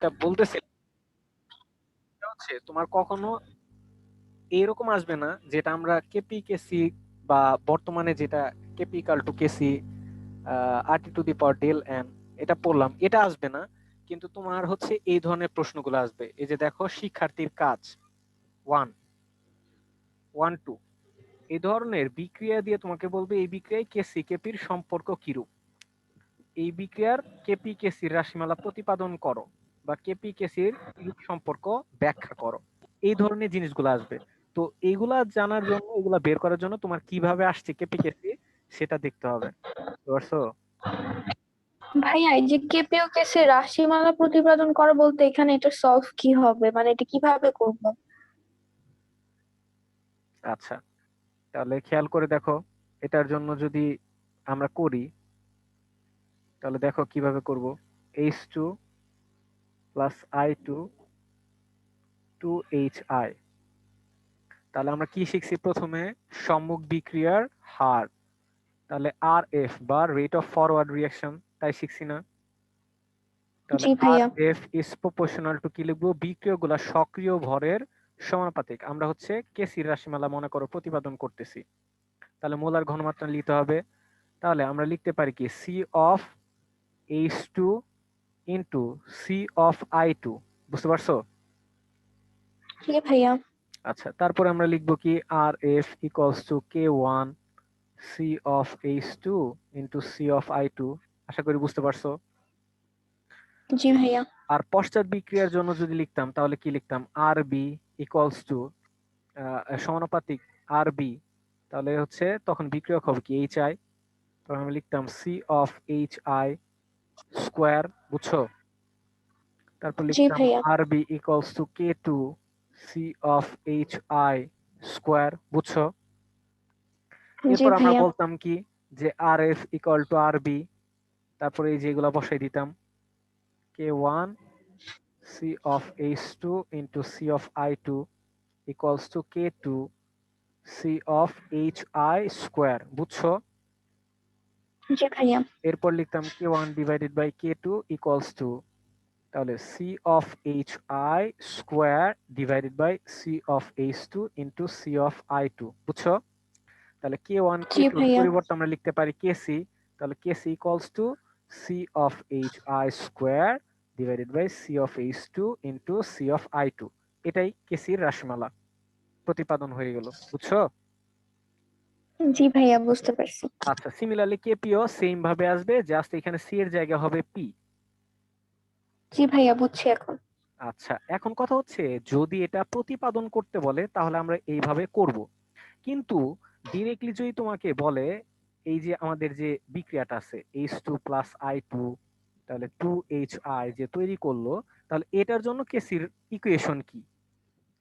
যেটা বলতেছি হচ্ছে তোমার কখনো এইরকম আসবে না যেটা আমরা কেপি কেসি বা বর্তমানে যেটা KP equal to KC RT to the power del N এটা পড়লাম, এটা আসবে না। কিন্তু তোমার হচ্ছে এই ধরনের প্রশ্নগুলো আসবে। এই যে দেখো, শিক্ষার্থীর কাজ 1 1 2, এই ধরনের বিক্রিয়া দিয়ে তোমাকে বলবে এই বিক্রিয়ায় কেসি কেপির সম্পর্ক কিরূপ, এই বিক্রিয়ার কেপি কেসির রাশিমালা প্রতিপাদন করো বা কেপি কেসির কিরূপ সম্পর্ক ব্যাখ্যা করো, এই ধরনের জিনিসগুলো আসবে। তো এইগুলা জানার জন্য, এগুলা বের করার জন্য তোমার কিভাবে আসছে কেপি কেসি সেটা দেখতে হবে, বুঝতে পারছো? ভাইয়া এই যে কেপিও কেসে রাশিমালা প্রতিপাদন করা বলতে এখানে এটা সলভ কি হবে, মানে এটা কিভাবে করব? আচ্ছা, তাহলে খেয়াল করে দেখো, এটার জন্য যদি আমরা করি তাহলে দেখো কিভাবে করব। H2 প্লাস I2 2HI, তাহলে আমরা কি শিখছি প্রথমে? সম্মুখ বিক্রিয়ার হার, তাহলে আর এফ বা রেট অফ ফরওয়ার্ড রিয়াকশন, তাই শিখছি না? তাহলে জি আর ভাইয়া। এফ ইজ প্রপোর্শনাল টু কি লিখবো? বিক্রিয়গুলা সক্রিয় ভরের সমানুপাতিক। আমরা হচ্ছে কেসির রাশিমালা মনে করো প্রতিপাদন করতেছি, তাহলে মোলার ঘনমাত্রা নিতে হবে। তাহলে আমরা লিখতে পারি কি, C of H2 into C of I2, বুঝতে পারছো? জি ভাইয়া। আচ্ছা, তারপরে আমরা লিখবো কি, R F equals to K1 C of H2 into C of I2। আশা করি বুঝতে পারছো। জি ভাইয়া। আর পশ্চাৎ বিক্রিয়ার জন্য যদি লিখতাম তাহলে কি লিখতাম? আর বি ইকুয়ালস টু সমানুপাতিক আর বি, তাহলে হচ্ছে তখন বিক্রিয়ক হবে কি এইচ আই, তখন আমি লিখতাম C of H I square, বুঝছো? তারপর জি লিখতাম ভাইয়া। R B equals to K2 C of H I square, বুঝছো? জি এরপর আমরা ভাইয়া। বলতাম কি, যে R F equal to R B, তারপরে এই যেগুলো বসাই দিতাম, K1 C of H2 into C of I2 equals to K2 C of H I square, বুঝছো? জি ভাইয়া। এরপর লিখতাম K1 divided by K2 equals two, তাহলে C of H I square divided by C of H2 into C of I2, বুঝছো? তাহলে K1 জি K2 এর ভাইয়া। পরিবর্তে আমরা লিখতে পারি কেসি, তাহলে KC equals to C of H I square divided by C of H2 into C of I2। এটাই কেসির রাশিমালা প্রতিপাদন হয়ে গেল, বুঝছো? জি ভাইয়া, বুঝতে পারছি। আচ্ছা, সিমিলারলি কেপিও সেম ভাবে আসবে, জাস্ট এখানে সি এর জায়গা হবে পি। জি ভাইয়া, বুঝছি এখন। আচ্ছা, এখন কথা হচ্ছে যদি এটা প্রতিপাদন করতে বলে তাহলে আমরা এইভাবে করব, কিন্তু ডিরেক্টলি যদি তোমাকে বলে এই যে আমাদের যে বিক্রিয়াটা আছে H2 প্লাস I2, তাহলে 2HI যে তৈরি করলো, তাহলে এটার জন্য কেসির ইকুয়েশন কি,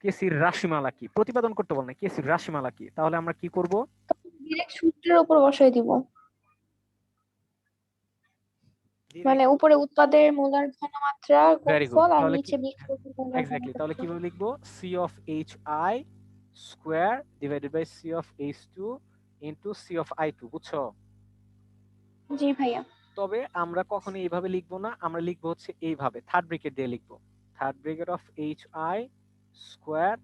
কেসির রাশিমালা কি, প্রতিপাদন করতে বল না, কেসির রাশিমালা কি, তাহলে আমরা কি করব? ডিরেক্ট সূত্রের উপর বসাই দিব, মানে ডিরেক্ট, উপরে উৎপাদের মোলার ঘনমাত্রা ভেরি গুড। গুণফল আর তাহলে কি, নিচে বিক্রিয়কের মোলার এক্স্যাক্টলি, তাহলে ঘনমাত্রা। কিভাবে লিখবো? C of H I square divided by C of H2 into C of I2, বুঝছো? জি ভাইয়া। তবে আমরা কখনো এইভাবে লিখবো না, আমরা লিখবো হচ্ছে এইভাবে, থার্ড ব্রেকেট দিয়ে লিখবো, third bracket of H I square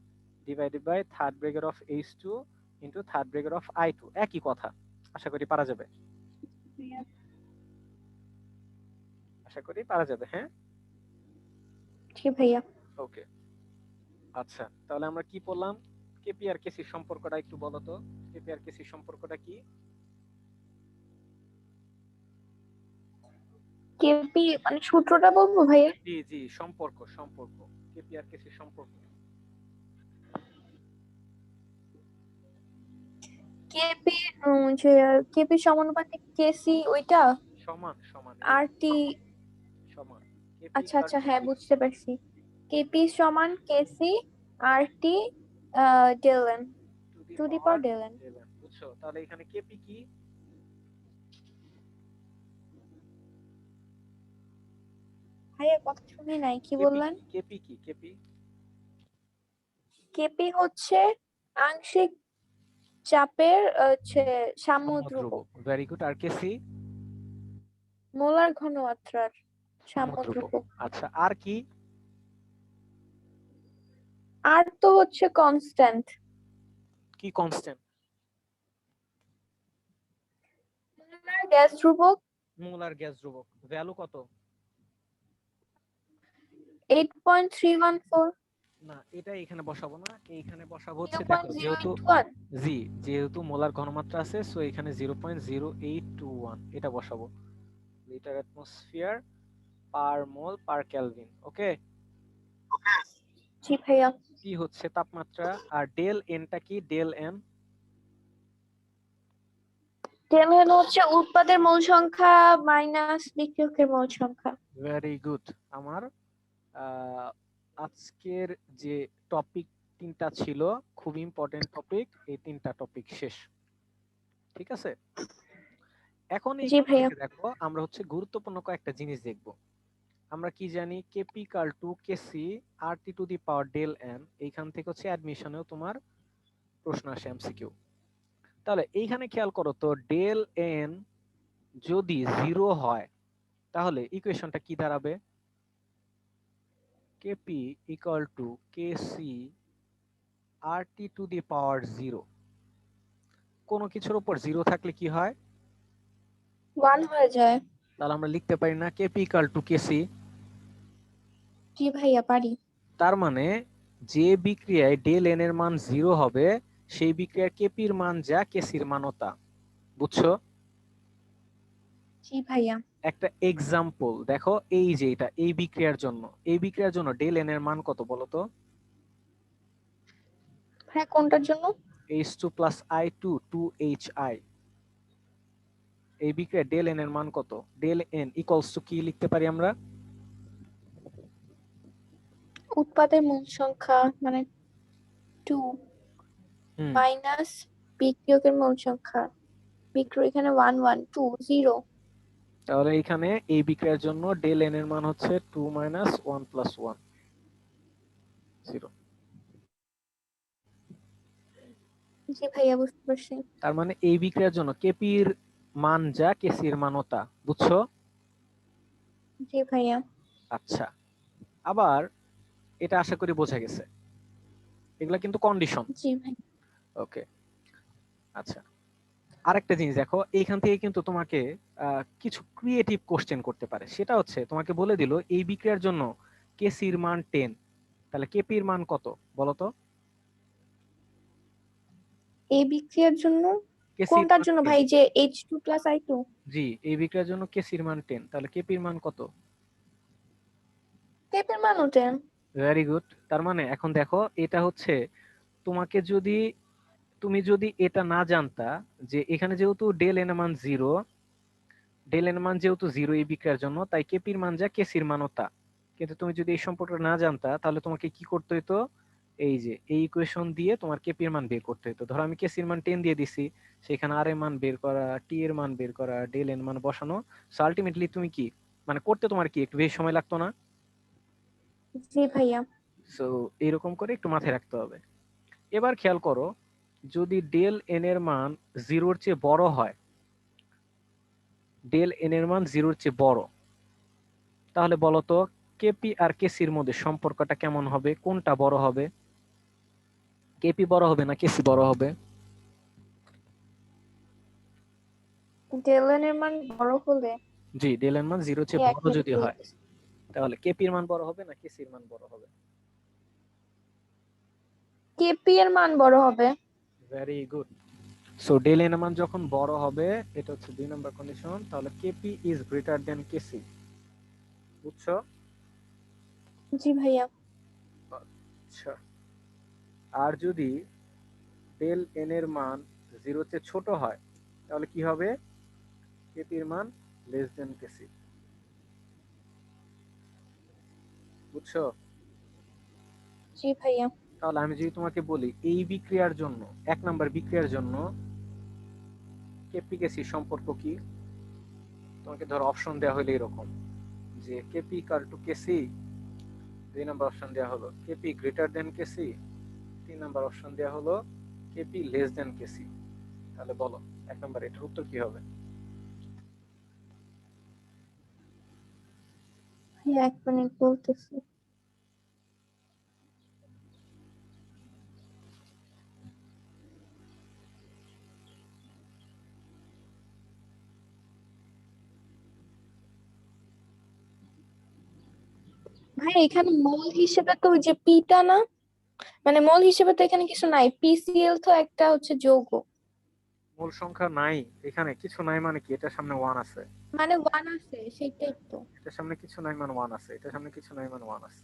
divided by third bracket of H2 into third bracket of I2, একই কথা। আশা করি পারা যাবে, আশা করি পারা যাবে, হ্যাঁ। জি ভাইয়া। ওকে, আচ্ছা, তাহলে আমরা কি পড়লাম? কেপি আর কেসির সম্পর্কটা একটু বলো তো, কেপি আর কেসির সম্পর্কটা কি? কেপি মানে সূত্রটা বলবো ভাইয়া? জি জি, সম্পর্ক, সম্পর্ক, কেপি আর কেসির সম্পর্ক। কেপি যে কেপি সমানুপাতিক কেসি ওইটা। সমান সমান, আর টি। সমান, কেপি আচ্ছা ইকুয়াল আচ্ছা, টু হ্যাঁ কি? বুঝতে পারছি। কেপি সমান KC R T del N to the to the power power del N. 11, বুঝছো? তাহলে এখানে কেপি কি? ভাইয়া কথা শুনি নাই, কি কেপি বললেন? কি? কেপি কি? কেপি কেপি হচ্ছে আংশিক চাপের হচ্ছে সাম্যদ্রুপ। সাম্যদ্রব্য, ভেরি গুড। আর কেসি? মোলার ঘনমাত্রার সাম্যদ্রব্য। সাম্যদ্রুপ। আচ্ছা, আর কি? আর তো হচ্ছে কনস্ট্যান্ট। কি কনস্ট্যান্ট? গ্যাস ধ্রুবক। মোলার গ্যাস ধ্রুবক ভ্যালু কত? 8.314। না, এটা এখানে বসাবো না, এইখানে বসাবো হচ্ছে, দেখো যেহেতু 0.081। জি, যেহেতু মোলার ঘনমাত্রা আছে, সো এখানে 0.0821 এটা বসাবো, লিটার অ্যাটমসফিয়ার পার মোল পার কেলভিন। ওকে, জি ভাইয়া। কি হচ্ছে তাপমাত্রা, আর ডেল এনটা কি, ডেল এন? ডেল হচ্ছে উৎপাদের মোল সংখ্যা মাইনাস বিক্রিয়কের মোল সংখ্যা। Very good. আমার আহ, আজকের যে টপিক তিনটা ছিল, খুব ইম্পর্টেন্ট টপিক, এই তিনটা টপিক শেষ। ঠিক আছে, এখন জি এইখান ভাইয়া। থেকে দেখো আমরা হচ্ছে গুরুত্বপূর্ণ কয়েকটা জিনিস দেখব। আমরা কি জানি, KP equal to KC R T to the power del N. এইখান থেকে হচ্ছে অ্যাডমিশনেও তোমার প্রশ্ন আসে, এমসিকিউ। তাহলে এইখানে খেয়াল করো তো, ডেল এন যদি জিরো হয় তাহলে ইকুয়েশনটা কি দাঁড়াবে? KP equal to KC R T to the power zero. কোনো কিছুর উপর জিরো থাকলে কি হয়? 1 হয়ে যায়। তাহলে আমরা লিখতে পারি না কেপি ইকাল টু কেসি? জি ভাইয়া পারি। তার মানে যে বিক্রিয়ায় ডেল এন এর মান জিরো হবে, সেই বিক্রিয়ার কেপির মান যা, কেসির মানও তা। বুঝছো? জি ভাইয়া। একটা এক্সাম্পল দেখো, এই যে এটা, এই বিক্রিয়ার জন্য, এই বিক্রিয়ার জন্য ডেল এন এর মান কত বলো তো? হ্যাঁ, কোনটার জন্য? H2 plus I2 2HI। এই বিক্রিয়া ডেল এন এর মান কত? ডেল এন ইকুয়ালস টু কি লিখতে পারি আমরা? উৎপাদের মোল সংখ্যা মানে 2 হুম, মাইনাস বিক্রিয়কের মোল সংখ্যা। বিক্রিয় এখানে 1120। তাহলে এখানে এই বিক্রিয়ার জন্য ডেল এন এর মান হচ্ছে 2 মাইনাস 1 প্লাস 1, 0। জি ভাইয়া বুঝতে পারছি। তার মানে এই বিক্রিয়ার জন্য কেপির মান যা, কেসির মানও তা। বুঝছো? জি ভাইয়া। আচ্ছা, আবার এটা আশা করি বোঝা গেছে, এগুলা কিন্তু কন্ডিশন। জি ভাই। ওকে, আচ্ছা, আরেকটা জিনিস দেখো, এইখান থেকে কিন্তু তোমাকে কিছু ক্রিয়েটিভ কোশ্চেন করতে পারে। সেটা হচ্ছে তোমাকে বলে দিল এই বিক্রিয়ার জন্য কেসির মান 10, তাহলে কেপির মান কত বলো তো? এই বিক্রিয়ার জন্য? কেসির কোনটার মান জন্য 10। ভাই, যে H2 + I2? জি, এই বিক্রিয়ার জন্য কেসির মান 10, তাহলে কেপির মান কত? টেপের মান ওটা। Very good. তার মানে এখন দেখো, এটা হচ্ছে তোমাকে যদি, তুমি যদি এটা না জানতা যে এখানে যেহেতু ডেল এন মান জিরো, ডেল এন মান যেহেতু জিরো এই বিক্রিয়ার জন্য, তাই কেপির মান যা, কেসির মানও তা। কিন্তু তুমি যদি এই সম্পর্কটা না জানতা, তাহলে তোমাকে কি করতে হতো? এই যে এই ইকুয়েশন দিয়ে তোমার কেপির মান বের করতে হতো। ধরো আমি কেসির মান 10 দিয়ে দিছি, সেখানে আর এর মান বের করা, টি এর মান বের করা, ডেল এন মান বসানো। সো আলটিমেটলি তুমি কি, মানে করতে তোমার কি একটু বেশি সময় লাগতো না? জি ভাইয়া। সো এরকম করে একটু মাথায় রাখতে হবে। এবার খেয়াল করো, যদি ডেল এন এর মান জিরোর চেয়ে বড় হয়, ডেল এন এর মান জিরোর চেয়ে বড়, তাহলে বলতো কেপি আর কেসির মধ্যে সম্পর্কটা কেমন হবে, কোনটা বড় হবে? কেপি বড় হবে না কেসি বড় হবে? ডেল এর মান বড় হলে। জি, ডেল এর মান জিরোর চেয়ে এক বড় মিনিট যদি হয়, বলতেছি। তাহলে কেপির মান বড় হবে না কেসির মান বড় হবে? কেপি এর মান বড় হবে। Very good. So del N এর মান যখন বড় হবে, এটা হচ্ছে 2 নম্বর কন্ডিশন, তাহলে KP is greater than KC. বুঝছো? জি ভাইয়া। আচ্ছা, আর যদি ডেল এন এর মান জিরোর চেয়ে ছোট হয়, তাহলে কি হবে? কেপির মান লেস দেন কেসি। বুঝছো? জি ভাইয়া। তাহলে আমি যদি তোমাকে বলি এই বিক্রিয়ার জন্য, 1 নম্বর বিক্রিয়ার জন্য কেপি কেসি সম্পর্ক কি, তোমাকে ধর অপশন দেওয়া হলো এরকম, যে কেপি ইকাল টু কেসি, 2 নম্বর অপশন দেওয়া হলো কেপি গ্রেটার দেন কেসি, 3 নম্বর অপশন দেওয়া হলো কেপি লেস দেন কেসি। তাহলে বলো 1 নম্বর এটার উত্তর কি হবে? ভাইয়া এক মিনিট বলতেছি। ভাই এখানে মোল হিসেবে তো ওই যে পিটা না, মানে মোল হিসেবে তো এখানে কিছু নাই, পিসিএল তো একটা হচ্ছে যৌগ। মূল সংখ্যা নাই, এখানে কিছু নাই মানে কি, এটার সামনে ওয়ান আছে। মানে ওয়ান আছে সেটাই তো। এটার সামনে কিছু নাই মানে ওয়ান আছে, এটার সামনে কিছু নাই মানে ওয়ান আছে।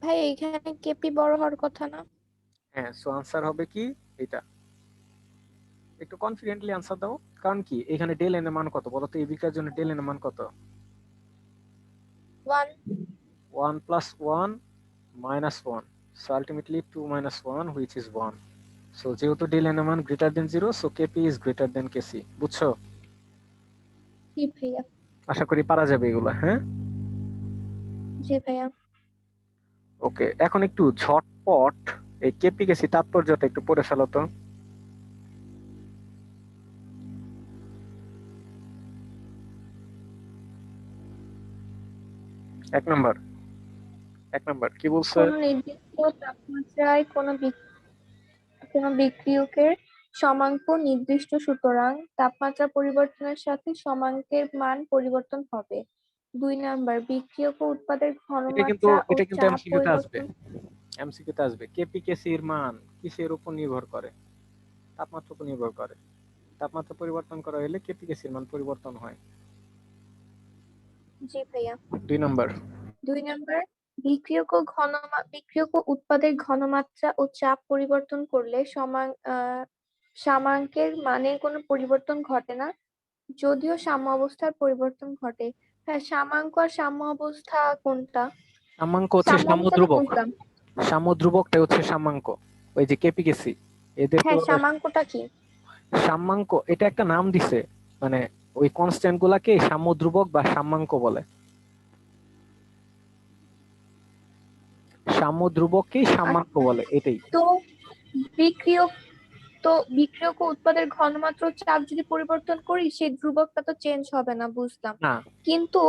ভাই এখানে কেপি বড় হওয়ার কথা না? হ্যাঁ, সো আনসার হবে কি এটা। একটু কনফিডেন্টলি আনসার দাও। কারণ কি, এখানে ডেল এন এর মান কত বলো তো, এই বিকার জন্য ডেল এন এর মান কত? One. 1 plus 1 minus 1, so ultimately 2 minus 1 which is 1. So যেহেতু ডেল এন এর মান greater than 0, so KP is greater than KC. বুঝছো? জি ভাইয়া। আশা করি পারা যাবে এগুলা, হ্যাঁ। জি ভাইয়া। ওকে, এখন একটু ঝটপট এই কেপি কেসি তাৎপর্যটা একটু পড়ে ফেলো তো। এক নাম্বার, এক নাম্বার কি বলছে? কোন নির্দিষ্ট তাপমাত্রায় কোনো বিক্রিয়কের সমাঙ্ক নির্দিষ্ট, সুতরাং তাপমাত্রা পরিবর্তনের সাথে সমাঙ্কের মান পরিবর্তন হবে। 2 নাম্বার, বিক্রিয়ক ও উৎপাদের ঘনমাত্রা ও এটা কিন্তু চাপ এমসিকিউ তে আসবে। পরিবর্তন। এমসিকিউ তে আসবে, কেপি কেসি এর মান কিসের উপর নির্ভর করে? তাপমাত্রার উপর নির্ভর করে। তাপমাত্রা পরিবর্তন করা হলে কেপি কেসি এর মান পরিবর্তন হয়। জি ভাইয়া। 2 নাম্বার। 2 নাম্বার, বিক্রিয়ক ও উৎপাদের ঘনমাত্রা ও চাপ পরিবর্তন করলে সামাঙ্কের মানের কোনো পরিবর্তন ঘটে না, যদিও সাম্য অবস্থার পরিবর্তন ঘটে। হ্যাঁ, সামাঙ্ক আর সাম্য অবস্থা কোনটা? সাম্যাঙ্ক হচ্ছে সাম্য অবস্থাটা সাম্যধ্রুবক। বুঝলাম। সাম্যধ্রুবকটা হচ্ছে সাম্যাঙ্ক। ওই যে কেপি কেসি, এদের তো হ্যাঁ, সামাঙ্কটা কি? সাম্যাঙ্ক এটা একটা নাম দিছে, মানে ওই কনস্ট্যান্ট গুলাকে সাম্যধ্রুবক বা সাম্যাঙ্ক বলে। সাম্যধ্রুবককেই সাম্যাঙ্ক আচ্ছা, বলে, এটাই। তো বিক্রিয়ক বিক্রিয়ক ও উৎপাদের ঘনমাত্রা ও চাপ যদি পরিবর্তন করি সেই ধ্রুবকটা তো চেঞ্জ হবে না, বুঝলাম। না, কিন্তু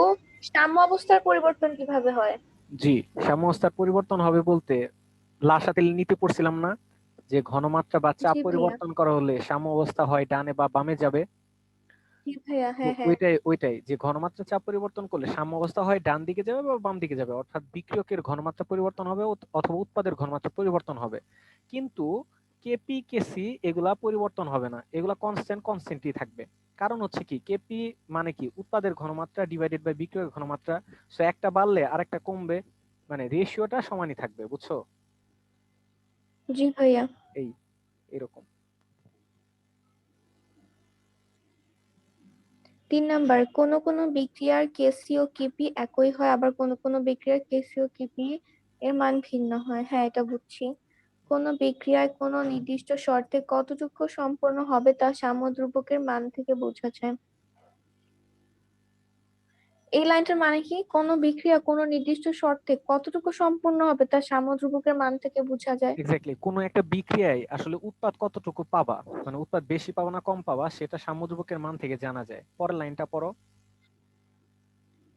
সাম্য অবস্থার পরিবর্তন কিভাবে হয়? জি, সাম্যাবস্থার পরিবর্তন হবে বলতে লাসাতে নিতে পড়ছিলাম না, যে ঘনমাত্রা বা চাপ জি ভাইয়া। পরিবর্তন করা হলে সাম্য অবস্থা হয় ডানে বা বামে যাবে। জি ভাইয়া, তো হ্যাঁ হ্যাঁ। ওইটাই ওইটাই যে ঘনমাত্রা চাপ পরিবর্তন করলে সাম্য অবস্থা হয় ডান দিকে যাবে বা বাম দিকে যাবে, অর্থাৎ বিক্রিয়কের ঘনমাত্রা পরিবর্তন হবে অথবা উৎপাদের ঘনমাত্রা পরিবর্তন হবে। কিন্তু কেপি কেসি এগুলা পরিবর্তন হবে না, এগুলা কনস্ট্যান্ট কনস্ট্যান্টই থাকবে। কারণ হচ্ছে কি, কেপি মানে কি উৎপাদের ঘনমাত্রা ডিভাইডেড বাই বিক্রিয়কের ঘনমাত্রা, সো একটা বাড়লে আরেকটা কমবে, মানে রেশিওটা সমানই থাকবে। বুঝছো? জি ভাইয়া। এই এরকম। 3 নাম্বার, কোনো কোনো বিক্রিয়ার কেসি ও কিপি একই হয়, আবার কোনো কোনো বিক্রিয়ার কেসি ও কিপি এর মান ভিন্ন হয়। হ্যাঁ, এটা বুঝছি। কোনো বিক্রিয়ায় কোনো নির্দিষ্ট শর্তে কতটুকু সম্পন্ন হবে তা সাম্যদ্রব্যকের মান থেকে বোঝা যায়। এই লাইনটার মানে কি, কোনো বিক্রিয়া কোনো নির্দিষ্ট শর্তে কতটুকু সম্পূর্ণ হবে তা সাম্যদ্রব্যকের মান থেকে বোঝা যায়। এক্স্যাক্টলি, কোন একটা বিক্রিয়ায় আসলে উৎপাদ কতটুকু পাবা, মানে উৎপাদ বেশি পাবা না কম পাবা, সেটা সাম্যদ্রব্যকের মান থেকে জানা যায়। পরের লাইনটা পড়ো।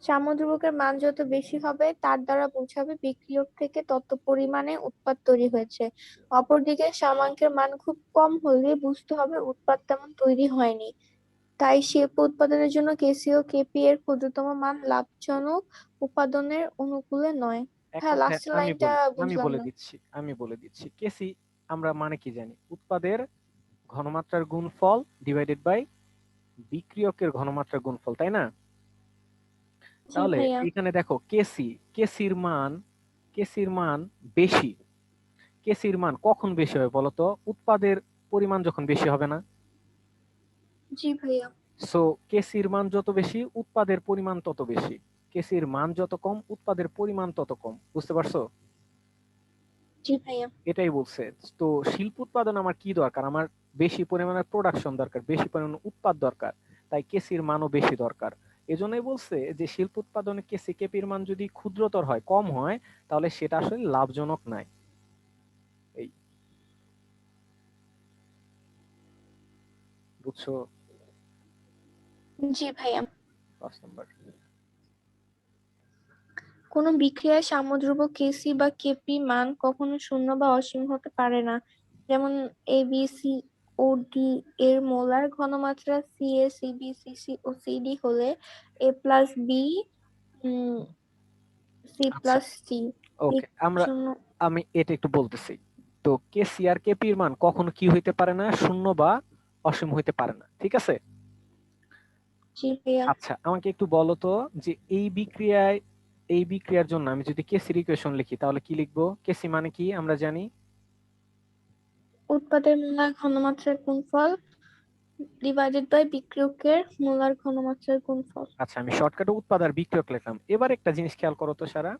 সাম্যদ্রব্যকের মান যত বেশি হবে তার দ্বারা বোঝাবে বিক্রিয়ক থেকে তত পরিমাণে উৎপাদ তৈরি হয়েছে। অপরদিকে সামাঙ্কের মান খুব কম হলে বুঝতে হবে উৎপাদ তেমন তৈরি হয়নি। তাই শিল্প উৎপাদনের জন্য কেসি ও কেপি এর ক্ষুদ্রতম মান লাভজনক উৎপাদনের অনুকূলে নয়। এক হ্যাঁ, কথায় লাস্টের আমি লাইনটা বলি, আমি বুঝলাম বলে না। দিচ্ছি, আমি বলে দিচ্ছি কেসি আমরা মানে কি জানি, উৎপাদের ঘনমাত্রার গুণফল ডিভাইডেড বাই বিক্রিয়কের ঘনমাত্রার গুণফল, তাই না? জি তাহলে ভাইয়া। এখানে দেখো কেসি, কেসির মান, কেসির মান বেশি। কেসির মান কখন বেশি হবে বলতো? উৎপাদের পরিমাণ যখন বেশি হবে না। জি ভাইয়া। সো কেসির মান যত বেশি উৎপাদের পরিমাণ তত বেশি, কেসির মান যত কম উৎপাদের পরিমাণ তত কম। বুঝতে পারছো? জি ভাইয়া। এটাই বলছে। তো শিল্প উৎপাদন আমার কি দরকার, আমার বেশি পরিমাণে প্রোডাকশন দরকার, বেশি পরিমাণে উৎপাদ দরকার, তাই কেসির মানও বেশি দরকার। এজন্যই বলছে যে শিল্প উৎপাদনে কেসি কেপির মান যদি ক্ষুদ্রতর হয়, কম হয়, তাহলে সেটা আসলে লাভজনক নাই। এই, বুঝছো? জি ভাইয়া। 5 নম্বর। কোনো বিক্রিয়ায় সাম্যদ্রব্য কেসি বা কেপি মান কখনো শূন্য বা অসীম হতে পারে না। যেমন এ বি সি ও ডি এর মোলার ঘনমাত্রা C A C B C C ও সিডি হলে এ প্লাস বি সি আচ্ছা প্লাস সি ওকে, আমি এটা একটু বলতেছি। তো কেসি আর কেপির মান কখনো কি হইতে পারে না, শূন্য বা অসীম হইতে পারে না, ঠিক আছে? জি ভাইয়া। আচ্ছা আমাকে একটু বলো তো, যে এই বিক্রিয়ার জন্য আমি যদি কেসির ইকুয়েশন লিখি তাহলে কি লিখবো? কেসি মানে কি আমরা জানি। উৎপাদের মোলার ঘনমাত্রার গুণফল ডিভাইডেড বাই বিক্রিয়কের মোলার ঘনমাত্রার গুণফল। আচ্ছা আমি শর্টকাটে উৎপাদ আর বিক্রিয়ক লিখলাম। এবার একটা জিনিস খেয়াল করো তো সারা,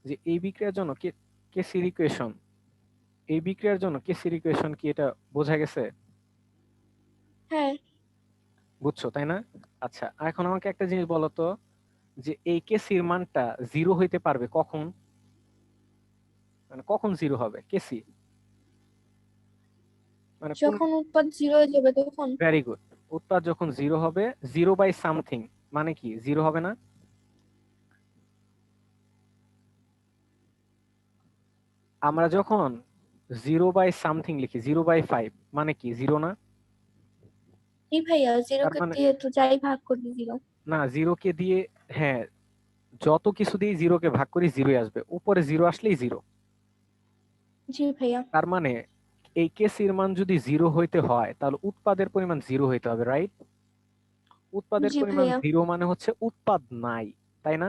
যে এই বিক্রিয়ার জন্য কেসির ইকুয়েশন, এই বিক্রিয়ার জন্য কেসির ইকুয়েশন কি, এটা বোঝা গেছে? হ্যাঁ। বুঝছো তাই না? আচ্ছা এখন আমাকে একটা জিনিস বলো তো, যে এই কেসির মানটা জিরো হইতে পারবে কখন, মানে কখন জিরো হবে কেসি, মানে কোন? যখন উৎপাদ জিরো হয়ে যাবে তখন। Very good. উৎপাদ যখন জিরো হবে, জিরো বাই সামথিং মানে কি জিরো হবে না? আমরা যখন জিরো বাই সামথিং লিখি, 0/5 মানে কি জিরো না? জি ভাইয়া, তার জিরোকে মানে দিয়ে তো যাই ভাগ করে জিরো। না, জিরোকে দিয়ে, হ্যাঁ, যত কিছু দিয়ে জিরোকে ভাগ করি জিরোই আসবে, উপরে জিরো আসলেই জিরো। জি ভাইয়া। তার মানে এই কেসির মান যদি জিরো হইতে হয় তাহলে উৎপাদের পরিমাণ জিরো হইতে হবে, রাইট? উৎপাদের জি পরিমাণ ভাইয়া। জিরো মানে হচ্ছে উৎপাদ নাই, তাই না?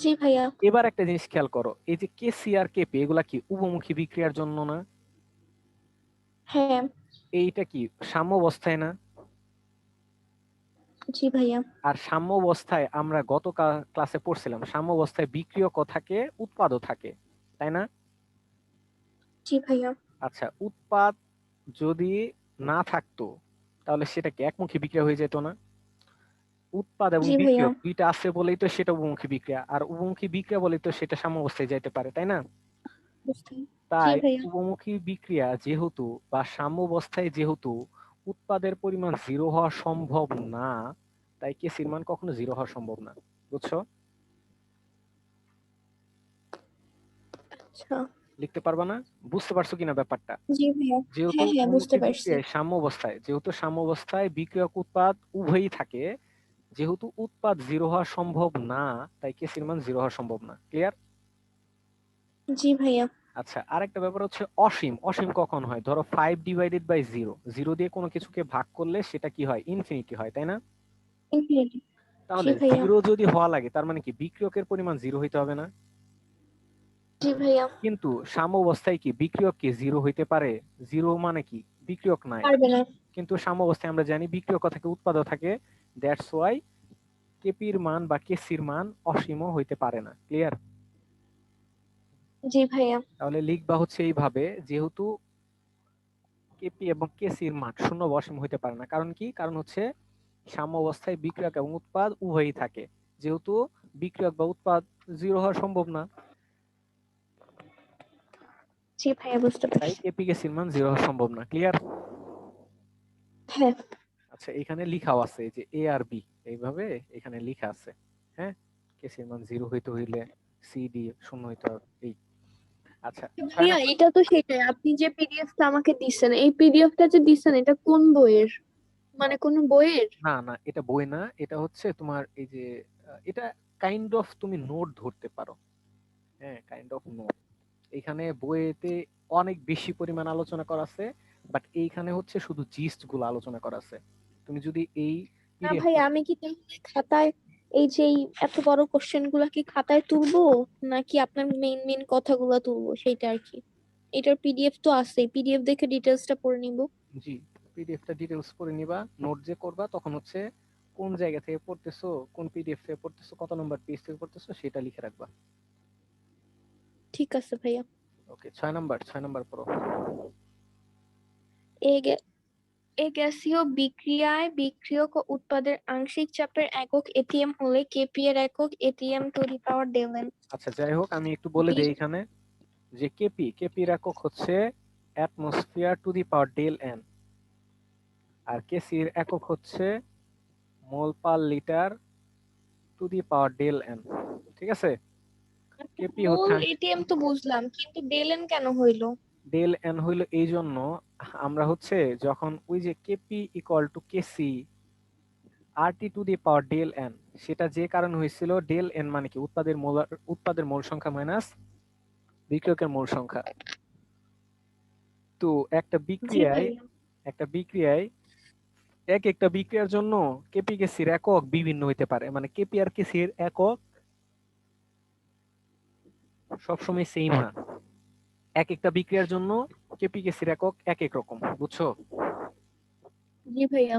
জি ভাইয়া। এবার একটা জিনিস খেয়াল করো, এই যে কেসি আর কেপি এগুলা কি উভমুখী বিক্রিয়ার জন্য না? হ্যাঁ। এইটা কি সাম্য অবস্থায় না? জি ভাইয়া। আর সাম্য অবস্থায় আমরা গত ক্লাসে পড়ছিলাম, সাম্য অবস্থায় বিক্রিয়কও থাকে উৎপাদও থাকে, তাই না? জি ভাইয়া। আচ্ছা উৎপাদ যদি না থাকতো তাহলে সেটা কি একমুখী বিক্রিয়া হয়ে যেত না? উৎপাদ এবং জি ভাইয়া। বিক্রিয়ক দুইটা আছে বলেই তো সেটা উভমুখী বিক্রিয়া, আর উভমুখী বিক্রিয়া বলেই তো সেটা সাম্যাবস্থায় যাইতে পারে, তাই না? বুঝতে। জি তাই ভাইয়া। উভমুখী বিক্রিয়া যেহেতু বা সাম্যাবস্থায় যেহেতু উৎপাদের পরিমাণ জিরো হওয়া সম্ভব না, তাই কেসির মান কখনো জিরো হওয়া সম্ভব না। বুঝছো? আচ্ছা। লিখতে পারবা না? বুঝতে পারছো কিনা ব্যাপারটা? জি ভাইয়া। যেহেতু হ্যাঁ হ্যাঁ, বুঝতে উভমুখী পারছি। বিক্রিয়ায় সাম্য অবস্থায় বিক্রিয়ক উৎপাদ উভয়ই থাকে, যেহেতু উৎপাদ জিরো হওয়া সম্ভব না, তাই কেসির মান জিরো হওয়া সম্ভব না। ক্লিয়ার? জি ভাইয়া। আচ্ছা আরেকটা ব্যাপার হচ্ছে অসীম। অসীম কখন হয়? ধরো 5/0, জিরো দিয়ে কোনো কিছুকে ভাগ করলে সেটা কি হয়? ইনফিনিটি হয়, তাই না? ইনফিনিটি। জি তাহলে ভাইয়া। জিরো যদি হওয়া লাগে তার মানে কি বিক্রিয়কের পরিমাণ জিরো হইতে হবে না? জি ভাইয়া। কিন্তু সাম্য অবস্থায় কি বিক্রিয়ক কি জিরো হইতে পারে? জিরো মানে কি বিক্রিয়ক নাই। পারবে না। কিন্তু সাম্য অবস্থায় আমরা জানি বিক্রিয়ক থাকে উৎপাদক থাকে, দ্যাটস ওয়াই কেপির মান বা কেসির মান অসীমও হইতে পারে না। ক্লিয়ার? জি ভাইয়া। তাহলে লিখবা হচ্ছে এইভাবে, যেহেতু কেপি এবং কেসির মান শূন্য বা অসীম হইতে পারে না, কারণ কি? কারণ হচ্ছে সাম্য অবস্থায় বিক্রিয়ক এবং উৎপাদ উভয়ই থাকে, যেহেতু বিক্রিয়ক বা উৎপাদ জিরো হওয়া সম্ভব না, জি ভাইয়া, বুঝতে তাই পারছি। কেপি কেসির মান জিরো হওয়া সম্ভব না। ক্লিয়ার? হ্যাঁ। আচ্ছা এখানে লিখাও আছে যে এ আর বি, এইভাবে এখানে লিখা আছে। হ্যাঁ, কেসির মান জিরো হইতে হইলে সি ডি শূন্য হইতে হবে এই। আচ্ছা ছয় ভাইয়া, নাম্বার। এটা তো সেটাই, আপনি যে পিডিএফটা আমাকে দিচ্ছেন, এই পিডিএফটা যে দিচ্ছেন, এটা কোন বইয়ের? মানে কোন বইয়ের? না না এটা বই না, এটা হচ্ছে তোমার এই যে এটা কাইন্ড অফ তুমি নোট ধরতে পারো। হ্যাঁ কাইন্ড অফ নোট। এখানে বইয়েতে অনেক বেশি পরিমাণ আলোচনা করা আছে, বাট এইখানে হচ্ছে শুধু জিস্ট গুলো আলোচনা করা আছে। তুমি যদি এই না পিডিএফটা, ভাইয়া, আমি কি তাহলে খাতায় এই যে এই এত বড় কোশ্চেন গুলা কি খাতায় তুলবো, নাকি আপনার মেইন মেইন কথাগুলো তুলবো, সেইটা আর কি? এটার পিডিএফ তো আছে, পিডিএফ দেখে ডিটেলসটা পড়ে নিব। জি পিডিএফটা ডিটেলস পড়ে নিবা, নোট যে করবা তখন হচ্ছে কোন জায়গা থেকে পড়তেছো, কোন পিডিএফ থেকে পড়তেছো, কত নম্বর পেজ থেকে পড়তেছো সেটা লিখে রাখবা। ঠিক আছে ভাইয়া। ওকে 6 নাম্বার পড়ো। এ গে- এ গ্যাসীয় বিক্রিয়ায় বিক্রিয়ক ও উৎপাদের আংশিক চাপের একক এটিএম হলে কেপি এর একক এটিএম টু দি পাওয়ার ডেলেন। আচ্ছা যাই হোক আমি একটু বলে দিই এখানে, যে কেপির একক হচ্ছে atmosphere to the power del N, আর কেসির একক হচ্ছে mole per litre to the power del N. ঠিক আছে? কেপি হচ্ছে মোল এটিএম তো বুঝলাম, কিন্তু ডেলেন কেন হইলো? ডেল এন হইলো এই জন্য, আমরা হচ্ছে যখন ওই যে KP equal to KC, RT to the power del N, সেটা যে কারণে হয়েছিল ডেল এন মানে কি উৎপাদের মোল সংখ্যা মাইনাস বিক্রিয়কের মোল সংখ্যা। তো একটা জি বিক্রিয়ায় ভাইয়া। একটা বিক্রিয়ার জন্য কেপি কেসির একক বিভিন্ন হইতে পারে, মানে কেপি আর কেসির একক সবসময় সেম না। এক একটা বিক্রিয়ার জন্য কেপি কেসির একক এক এক রকম, বুঝছো? জি ভাইয়া।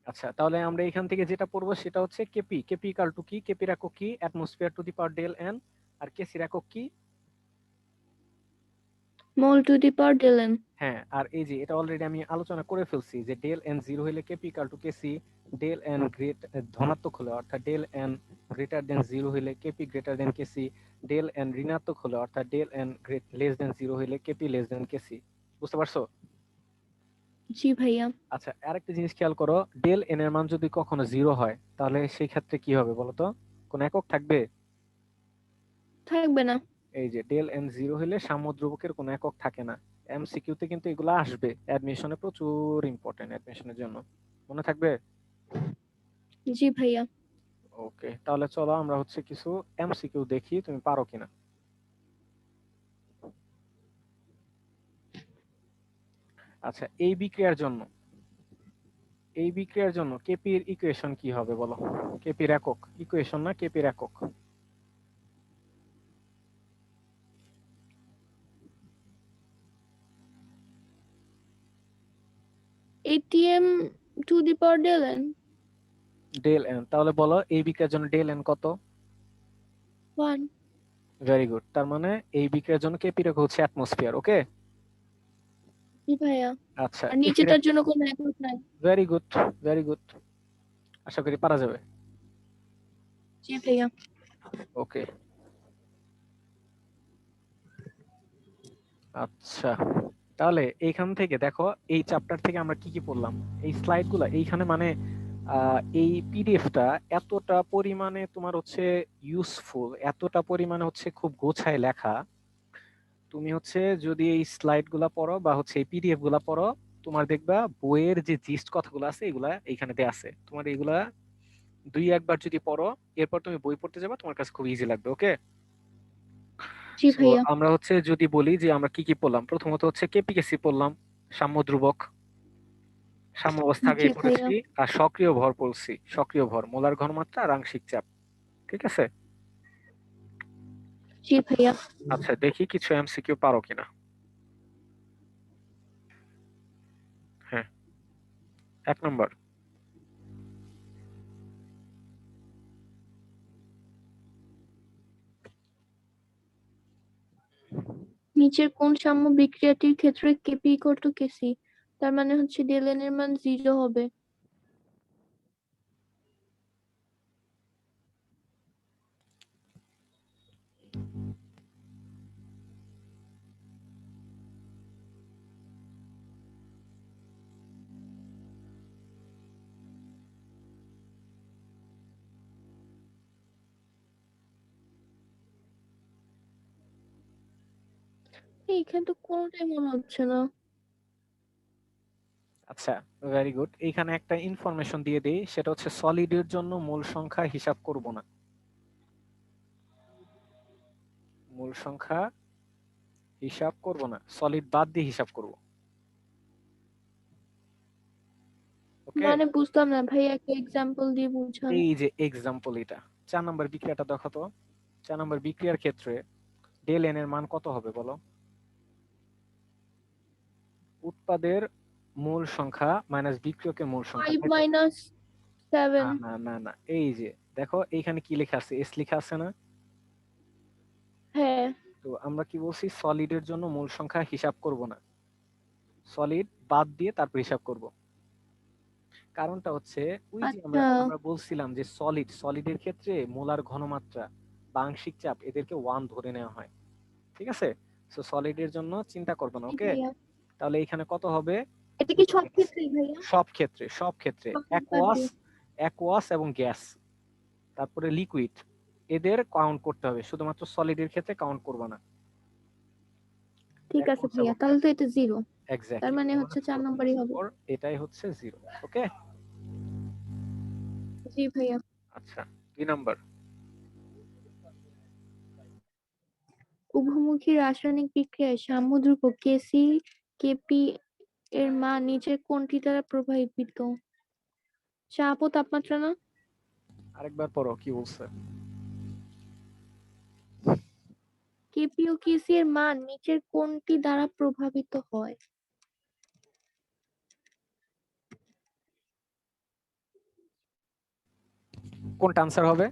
আচ্ছা, তাহলে আমরা এখান থেকে যেটা পড়বো সেটা হচ্ছে কেপি। কেপি ইকাল টু কি? কেপির একক কি? Atmosphere to the power del N. আর কেসির একক কি? Mole to the power del N. হ্যাঁ, আর এই যে এটা অলরেডি আমি আলোচনা করে ফেলছি যে ডেল এন জিরো হলে KP equal to KC, del N ধনাত্মক হলে অর্থাৎ del N greater than zero হলে KP greater than KC, del N ঋণাত্মক হলে অর্থাৎ del N less than zero হলে কেপি লেস দেন কেসি। বুঝতে পারছো? জি ভাইয়া। আচ্ছা, আরেকটা জিনিস খেয়াল করো, ডেল এন এর মান যদি কখনো জিরো হয় তাহলে সেই ক্ষেত্রে কি হবে বলো তো? কোন একক থাকবে? থাকবে না। এই যে ডেল এন জিরো হলে সাম্য ধ্রুবকের কোনো একক থাকে না। এমসিকিউতে কিন্তু এগুলো আসবে, অ্যাডমিশনে প্রচুর ইম্পর্টেন্ট, অ্যাডমিশনের জন্য মনে থাকবে। জি ভাইয়া। ওকে, তাহলে চলো আমরা হচ্ছে কিছু এমসিকিউ দেখি তুমি পারো কিনা। আচ্ছা, এই বিক্রিয়ার জন্য কেপির ইকুয়েশন কি হবে বলো? কেপির একক, ইকুয়েশন না, কেপির একক। ATM to the power del N. Del N, তাহলে বলো এই বিক্রিয়ার জন্য ডেল এন কত? 1। ভেরি গুড, তার মানে এই বিক্রিয়ার জন্য কেপির একক হচ্ছে অ্যাটমসফিয়ার। ওকে। জি ভাইয়া। আচ্ছা, আর কেপির, নিচেটার জন্য কোনো একক নাই। ভেরি গুড, ভেরি গুড, আশা করি পারা যাবে। জি ভাইয়া। ওকে। আচ্ছা, তাহলে এইখান থেকে দেখো, এই চ্যাপ্টার থেকে আমরা কি কি পড়লাম, এই স্লাইড গুলা এইখানে মানে এই পিডিএফটা এতটা পরিমাণে তোমার হচ্ছে ইউজফুল, এতটা পরিমাণে হচ্ছে খুব গোছায় লেখা। তুমি হচ্ছে যদি এই স্লাইড গুলা পড়ো বা হচ্ছে এই পিডিএফ গুলা পড়ো, তোমার দেখবা বইয়ের যে জিস্ট কথাগুলো আছে এগুলা এইখানে দেয়া আছে। তোমার এগুলা দুই একবার যদি পড়ো, এরপর তুমি বই পড়তে যাবে, তোমার কাছে খুব ইজি লাগবে। ওকে। জি সো ভাইয়া। আমরা হচ্ছে যদি বলি যে আমরা কি কি পড়লাম, প্রথমত হচ্ছে কেপিকেসি পড়লাম, সাম্য ধ্রুবক, সাম্য অবস্থা জি আগেই ভাইয়া। পড়েছি। আর সক্রিয় ভর পড়ছি, সক্রিয় ভর মোলার ঘনমাত্রা আর আংশিক চাপ। ঠিক আছে। জি ভাইয়া। আচ্ছা, দেখি কিছু এমসিকিউ পারো কিনা। হ্যাঁ, 1 নম্বর। নিচের কোন সাম্য বিক্রিয়াটির ক্ষেত্রে কেপি ইকুয়াল টু কেসি? তার মানে হচ্ছে ডেল এন এর মান 0 হবে। এইখানে তো কোনোটাই মনে হচ্ছে না। আচ্ছা, ভেরি গুড, এইখানে একটা ইনফরমেশন দিয়ে দিই, সেটা হচ্ছে সলিডের জন্য মূল সংখ্যা হিসাব করব না, মূল সংখ্যা হিসাব করব না, সলিড বাদ দিয়ে হিসাব করব। ওকে। মানে বুঝলাম না ভাই, একটা এক্সাম্পল দিয়ে বুঝান। এই যে এক্সাম্পল, এটা 4 নম্বর বিক্রিয়াটা দেখো তো। 4 নম্বর বিক্রিয়ার ক্ষেত্রে ডেল এন এর মান কত হবে বলো? উৎপাদের মূল সংখ্যা মাইনাস বিক্রিয়কের মূল সংখ্যা, 5 তাই তো? মাইনাস না 7। না না না, এই যে দেখো এইখানে কি লেখা আছে, এস লেখা আছে না? হ্যাঁ। তো আমরা কি বলছি, সলিডের জন্য মূল সংখ্যা হিসাব করব না, সলিড বাদ দিয়ে তারপর হিসাব করব। কারণটা হচ্ছে ওই যে আমরা আচ্ছা। আমরা বলছিলাম যে সলিডের ক্ষেত্রে মোলার ঘনমাত্রা বা আংশিক চাপ এদেরকে 1 ধরে নেওয়া হয়। ঠিক আছে। সো সলিডের জন্য চিন্তা করবো না। জি ওকে। ভাইয়া। তাহলে এখানে কত হবে? এটা কি দুটো সব জিনিস, ক্ষেত্রেই ভাইয়া? সব ক্ষেত্রে সলিড বাদ অ্যাকোয়াস, দিয়ে। এবং গ্যাস, তারপরে লিকুইড, এদের কাউন্ট করতে হবে, শুধুমাত্র সলিডের ক্ষেত্রে কাউন্ট করবে না। ঠিক আছে অ্যাকোয়াস ভাইয়া, এবং তাহলে গ্যাস, তো এটা 0। তার এক্স্যাক্টলি, মানে হচ্ছে 4 নম্বরই হবে। এটাই হচ্ছে জিরো। ওকে। জি ভাইয়া। আচ্ছা 2 নাম্বার। উভমুখী রাসায়নিক বিক্রিয়ায় সাম্যদ্রব্য কেসি কেপি এর মান নিচের কোনটি দ্বারা প্রভাবিত? চাপ ও তাপমাত্রা না? আরেকবার পড়ো কি বলছে। কেপি ও কেসি এর মান নিচের কোনটি দ্বারা প্রভাবিত হয়? কোনটা আনসার হবে?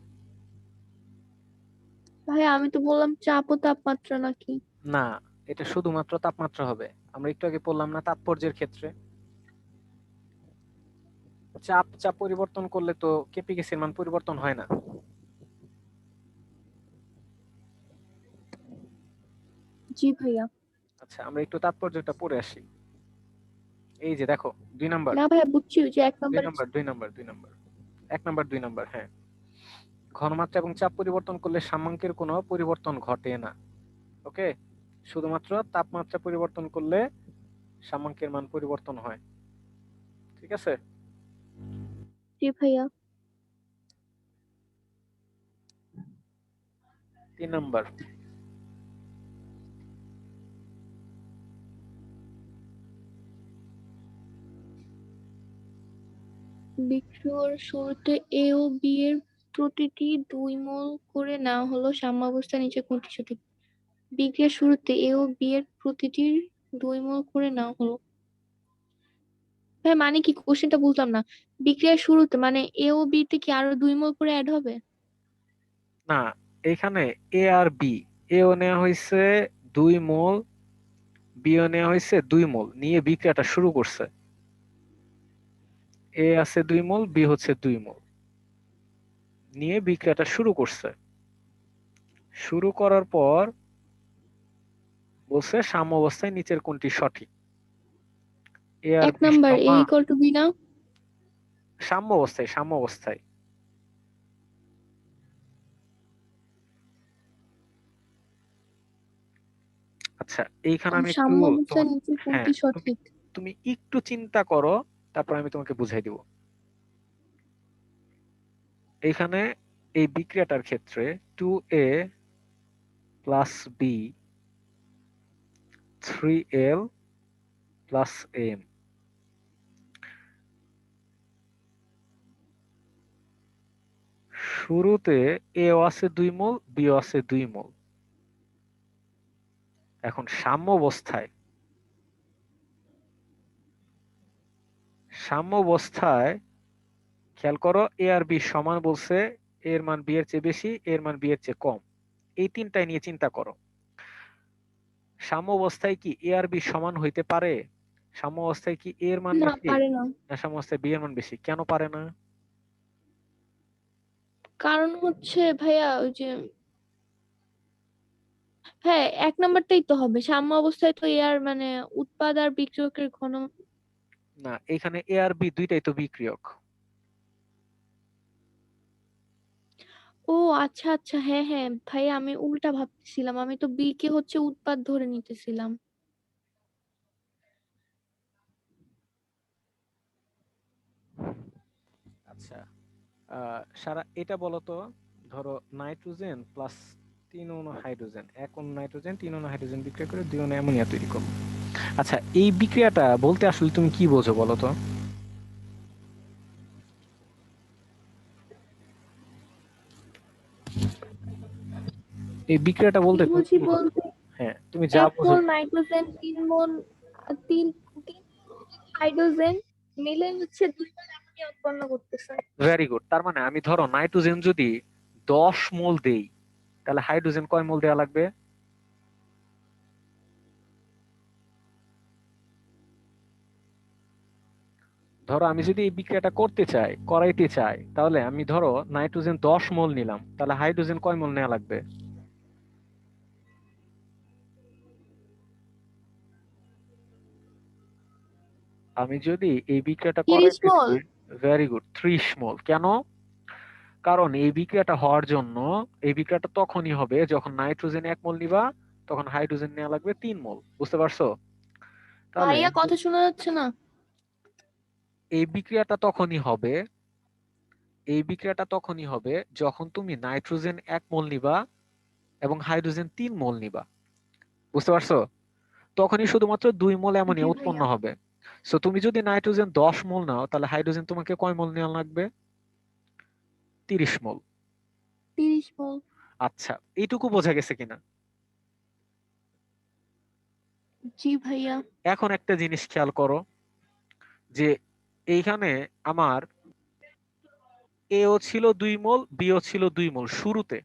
ভাইয়া আমি তো বললাম চাপ ও তাপমাত্রা নাকি? না, এটা শুধুমাত্র তাপমাত্রা হবে। আমরা একটু আগে বললাম না তাৎপর্যের ক্ষেত্রে চাপ চাপ পরিবর্তন করলে তো কেপিকেসির মান পরিবর্তন হয় না। জি ভাইয়া। আচ্ছা আমরা একটু তাৎপর্যটা পড়ে আসি। এই যে দেখো 2 নাম্বার। না ভাইয়া বুঝছি, ওই যে এক 2 নম্বরে number 2 number 2 number 1 number 2 number. হ্যাঁ, ঘনমাত্রা এবং চাপ পরিবর্তন করলে সাম্যাঙ্কের কোনো পরিবর্তন ঘটে না। ওকে, শুধুমাত্র তাপমাত্রা পরিবর্তন করলে সাম্যাঙ্কের মান পরিবর্তন হয়। ঠিক আছে। জি ভাইয়া। 3 নাম্বার। বিক্রিয়ার শুরুতে এ ও বি এর প্রতিটি 2 মোল করে নেওয়া হলো সাম্যাবস্থায় নিচে কোনটি সঠিক? বিক্রিয়ার শুরুতে এ ও বি এর প্রতিটির 2 মোল করে নেওয়া হলো। ভাই মানে কি, কোশ্চেনটা বুঝলাম না। বিক্রিয়ার শুরুতে মানে এ ও বি তে কি আরো 2 মোল করে অ্যাড হবে? না, এখানে এ আর বি, এও নেওয়া হয়েছে 2 মোল, বিও নেওয়া হয়েছে 2 মোল, নিয়ে বিক্রিয়াটা শুরু করছে। এ আছে 2 মোল, বি হচ্ছে 2 মোল, নিয়ে বিক্রিয়াটা শুরু করছে। শুরু করার পর বলছে সাম্য অবস্থায় নিচের কোনটি সঠিক। এ আর এক বি নাম্বার এ সমান। ইকুয়াল টু বি না? সাম্য অবস্থায়, সাম্য অবস্থায়। আচ্ছা এইখানে আমি একটু তোমার, সাম্যাবস্থায় নিচে হ্যাঁ কোনটি তুমি সঠিক? তুমি একটু চিন্তা করো, তারপর আমি তোমাকে বুঝাই দিব। এইখানে এই বিক্রিয়াটার ক্ষেত্রে 2a plus B 3l plus M, শুরুতে এও আছে 2 মোল, বিও আছে 2 মোল। এখন সাম্য অবস্থায়, সাম্য অবস্থায় খেয়াল করো এ আর বি সমান বলছে, এর মান বি এর চেয়ে বেশি, এর মান বি এর চেয়ে কম। এই তিনটাই নিয়ে চিন্তা করো। সাম্য অবস্থায় কি এ আর বি সমান হইতে পারে? সাম্য অবস্থায় কি এর মান না বেশি, পারে না। না সাম্য অবস্থায় বি এর মান বেশি? কেন পারে না? কারণ হচ্ছে ভাইয়া ওই যে, হ্যাঁ এক নাম্বারটাই তো হবে, সাম্য অবস্থায় তো এর মানে উৎপাদ আর বিক্রিয়কের ঘন। না, এখানে এ আর বি দুইটাই তো বিক্রিয়ক। ও আচ্ছা আচ্ছা, হ্যাঁ হ্যাঁ ভাইয়া আমি উল্টা ভাবতেছিলাম, আমি তো বি কে হচ্ছে উৎপাদ ধরে নিতেছিলাম। আচ্ছা সারা এটা বলো তো, ধরো নাইট্রোজেন প্লাস 3 অণু হাইড্রোজেন, 1 অণু নাইট্রোজেন 3 অণু হাইড্রোজেন বিক্রিয়া করে 2 অণু অ্যামোনিয়া তৈরি করলো। আচ্ছা এই বিক্রিয়াটা বলতে আসলে তুমি কি বোঝো বলো তো? এই বিক্রিয়াটা কি বলতে তুমি বুঝি কি বোঝো? বলতে, হ্যাঁ তুমি যা এক বোঝো। মোল নাইট্রোজেন 3 মোল, তিন তিন হাইড্রোজেন মিলে হচ্ছে 2 মোল অ্যামোনিয়া উৎপন্ন করতেছে। Very good. তার মানে আমি ধরো নাইট্রোজেন যদি 10 মোল দেই, তাহলে হাইড্রোজেন কয় মোল দেওয়া লাগবে? ধরো আমি যদি এই বিক্রিয়াটা করতে চাই, করাইতে চাই, তাহলে আমি ধরো নাইট্রোজেন 10 মোল নিলাম, তাহলে হাইড্রোজেন কয় মোল নেওয়া লাগবে? আমি যদি এই বিক্রিয়াটা 30 মোল। করাইতে চাই, ভেরি গুড, 30 মোল। কেন? কারণ এই বিক্রিয়াটা হওয়ার জন্য, এই বিক্রিয়াটা তখনই হবে যখন নাইট্রোজেন 1 মোল নিবা, তখন হাইড্রোজেন নেওয়া লাগবে 3 মোল। বুঝতে পারছো? তাহলে ভাইয়া কথা শোনা যাচ্ছে না। এই বিক্রিয়াটা তখনই হবে এই বিক্রিয়াটা তখনই হবে যখন তুমি নাইট্রোজেন 1 মোল নিবা এবং হাইড্রোজেন 3 মোল নিবা। বুঝতে পারছো? তখনই শুধুমাত্র 2 মোল জি অ্যামোনিয়া উৎপন্ন ভাইয়া। হবে। সো তুমি যদি নাইট্রোজেন 10 মোল নাও তাহলে হাইড্রোজেন তোমাকে কয় মোল নেওয়া লাগবে? 30 মোল। 30 মোল। আচ্ছা, এইটুকু বোঝা গেছে কিনা? জি ভাইয়া। এখন একটা জিনিস খেয়াল করো যে এইখানে আমার এও ছিল 2 মোল, বিও ছিল 2 মোল শুরুতে।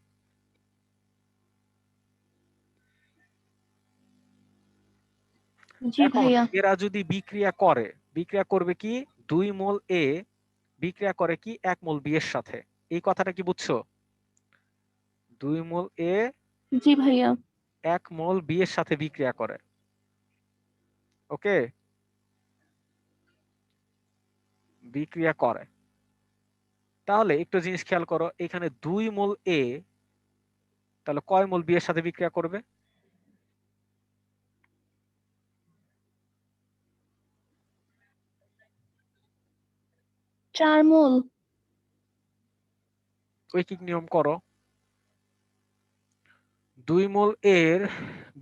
জি এখন ভাইয়া। এরা যদি বিক্রিয়া করে, বিক্রিয়া করবে কি? 2 মোল এ বিক্রিয়া করে কি 1 মোল বি এর সাথে। এই কথাটা কি বুঝছো? 2 মোল এ জি ভাইয়া। 1 মোল বি এর সাথে বিক্রিয়া করে। ওকে, বিক্রিয়া করে। তাহলে একটু জিনিস খেয়াল করো, এখানে 2 মোল এ তাহলে কয় মোল বি এর সাথে বিক্রিয়া করবে? 4 মোল। ঐকিক নিয়ম করো। 2 মোল এর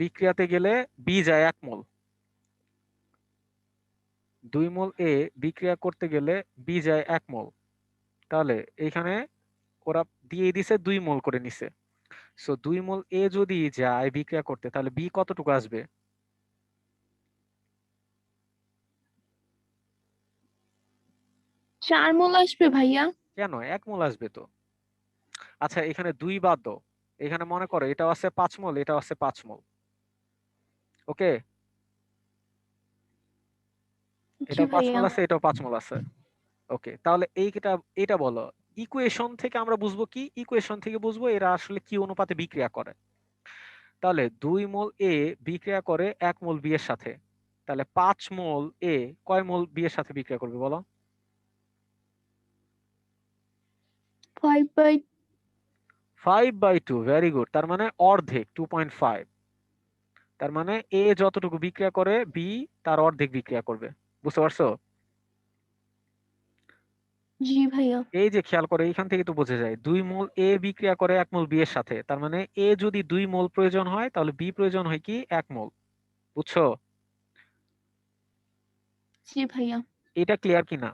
বিক্রিয়াতে গেলে বি যায় 1 মোল। 2 মোল এ বিক্রিয়া করতে গেলে বি যায় 1 মোল। তাহলে এইখানে ওরা দিয়ে দিছে 2 মোল করে নিছে। সো 2 মোল এ যদি যায় বিক্রিয়া করতে তাহলে বি কতটুকু আসবে? 4 মোল আসবে ভাইয়া। কেন, 1 মোল আসবে তো। আচ্ছা, এখানে 2 বাদ দাও। এখানে মনে করো এটাও আছে 5 মোল, এটাও আছে 5 মোল। ওকে, জি এটাও পাঁচ ভাইয়া। মোল আছে, এটাও 5 মোল আছে। ওকে, তাহলে এইটা এটা বলো, ইকুয়েশন থেকে আমরা বুঝবো কি? ইকুয়েশন থেকে বুঝবো এরা আসলে কি অনুপাতে বিক্রিয়া করে। তাহলে 2 মোল এ বিক্রিয়া করে 1 মোল বি এর সাথে। তাহলে 5 মোল এ কয় মোল বি এর সাথে বিক্রিয়া করবে বলো? 5/2। 5/2, ভেরি গুড। তার মানে অর্ধেক, 2.5। তার মানে এ যতটুকু বিক্রিয়া করে বি তার অর্ধেক বিক্রিয়া করবে। বুঝতে পারছো? জি ভাইয়া। এই যে খেয়াল করে, এইখান থেকে তো বোঝা যায় 2 মোল এ বিক্রিয়া করে 1 মোল বি এর সাথে। তার মানে এ যদি 2 মোল প্রয়োজন হয় তাহলে বি প্রয়োজন হয় কি 1 মোল। বুঝছো? জি ভাইয়া। এটা ক্লিয়ার কিনা?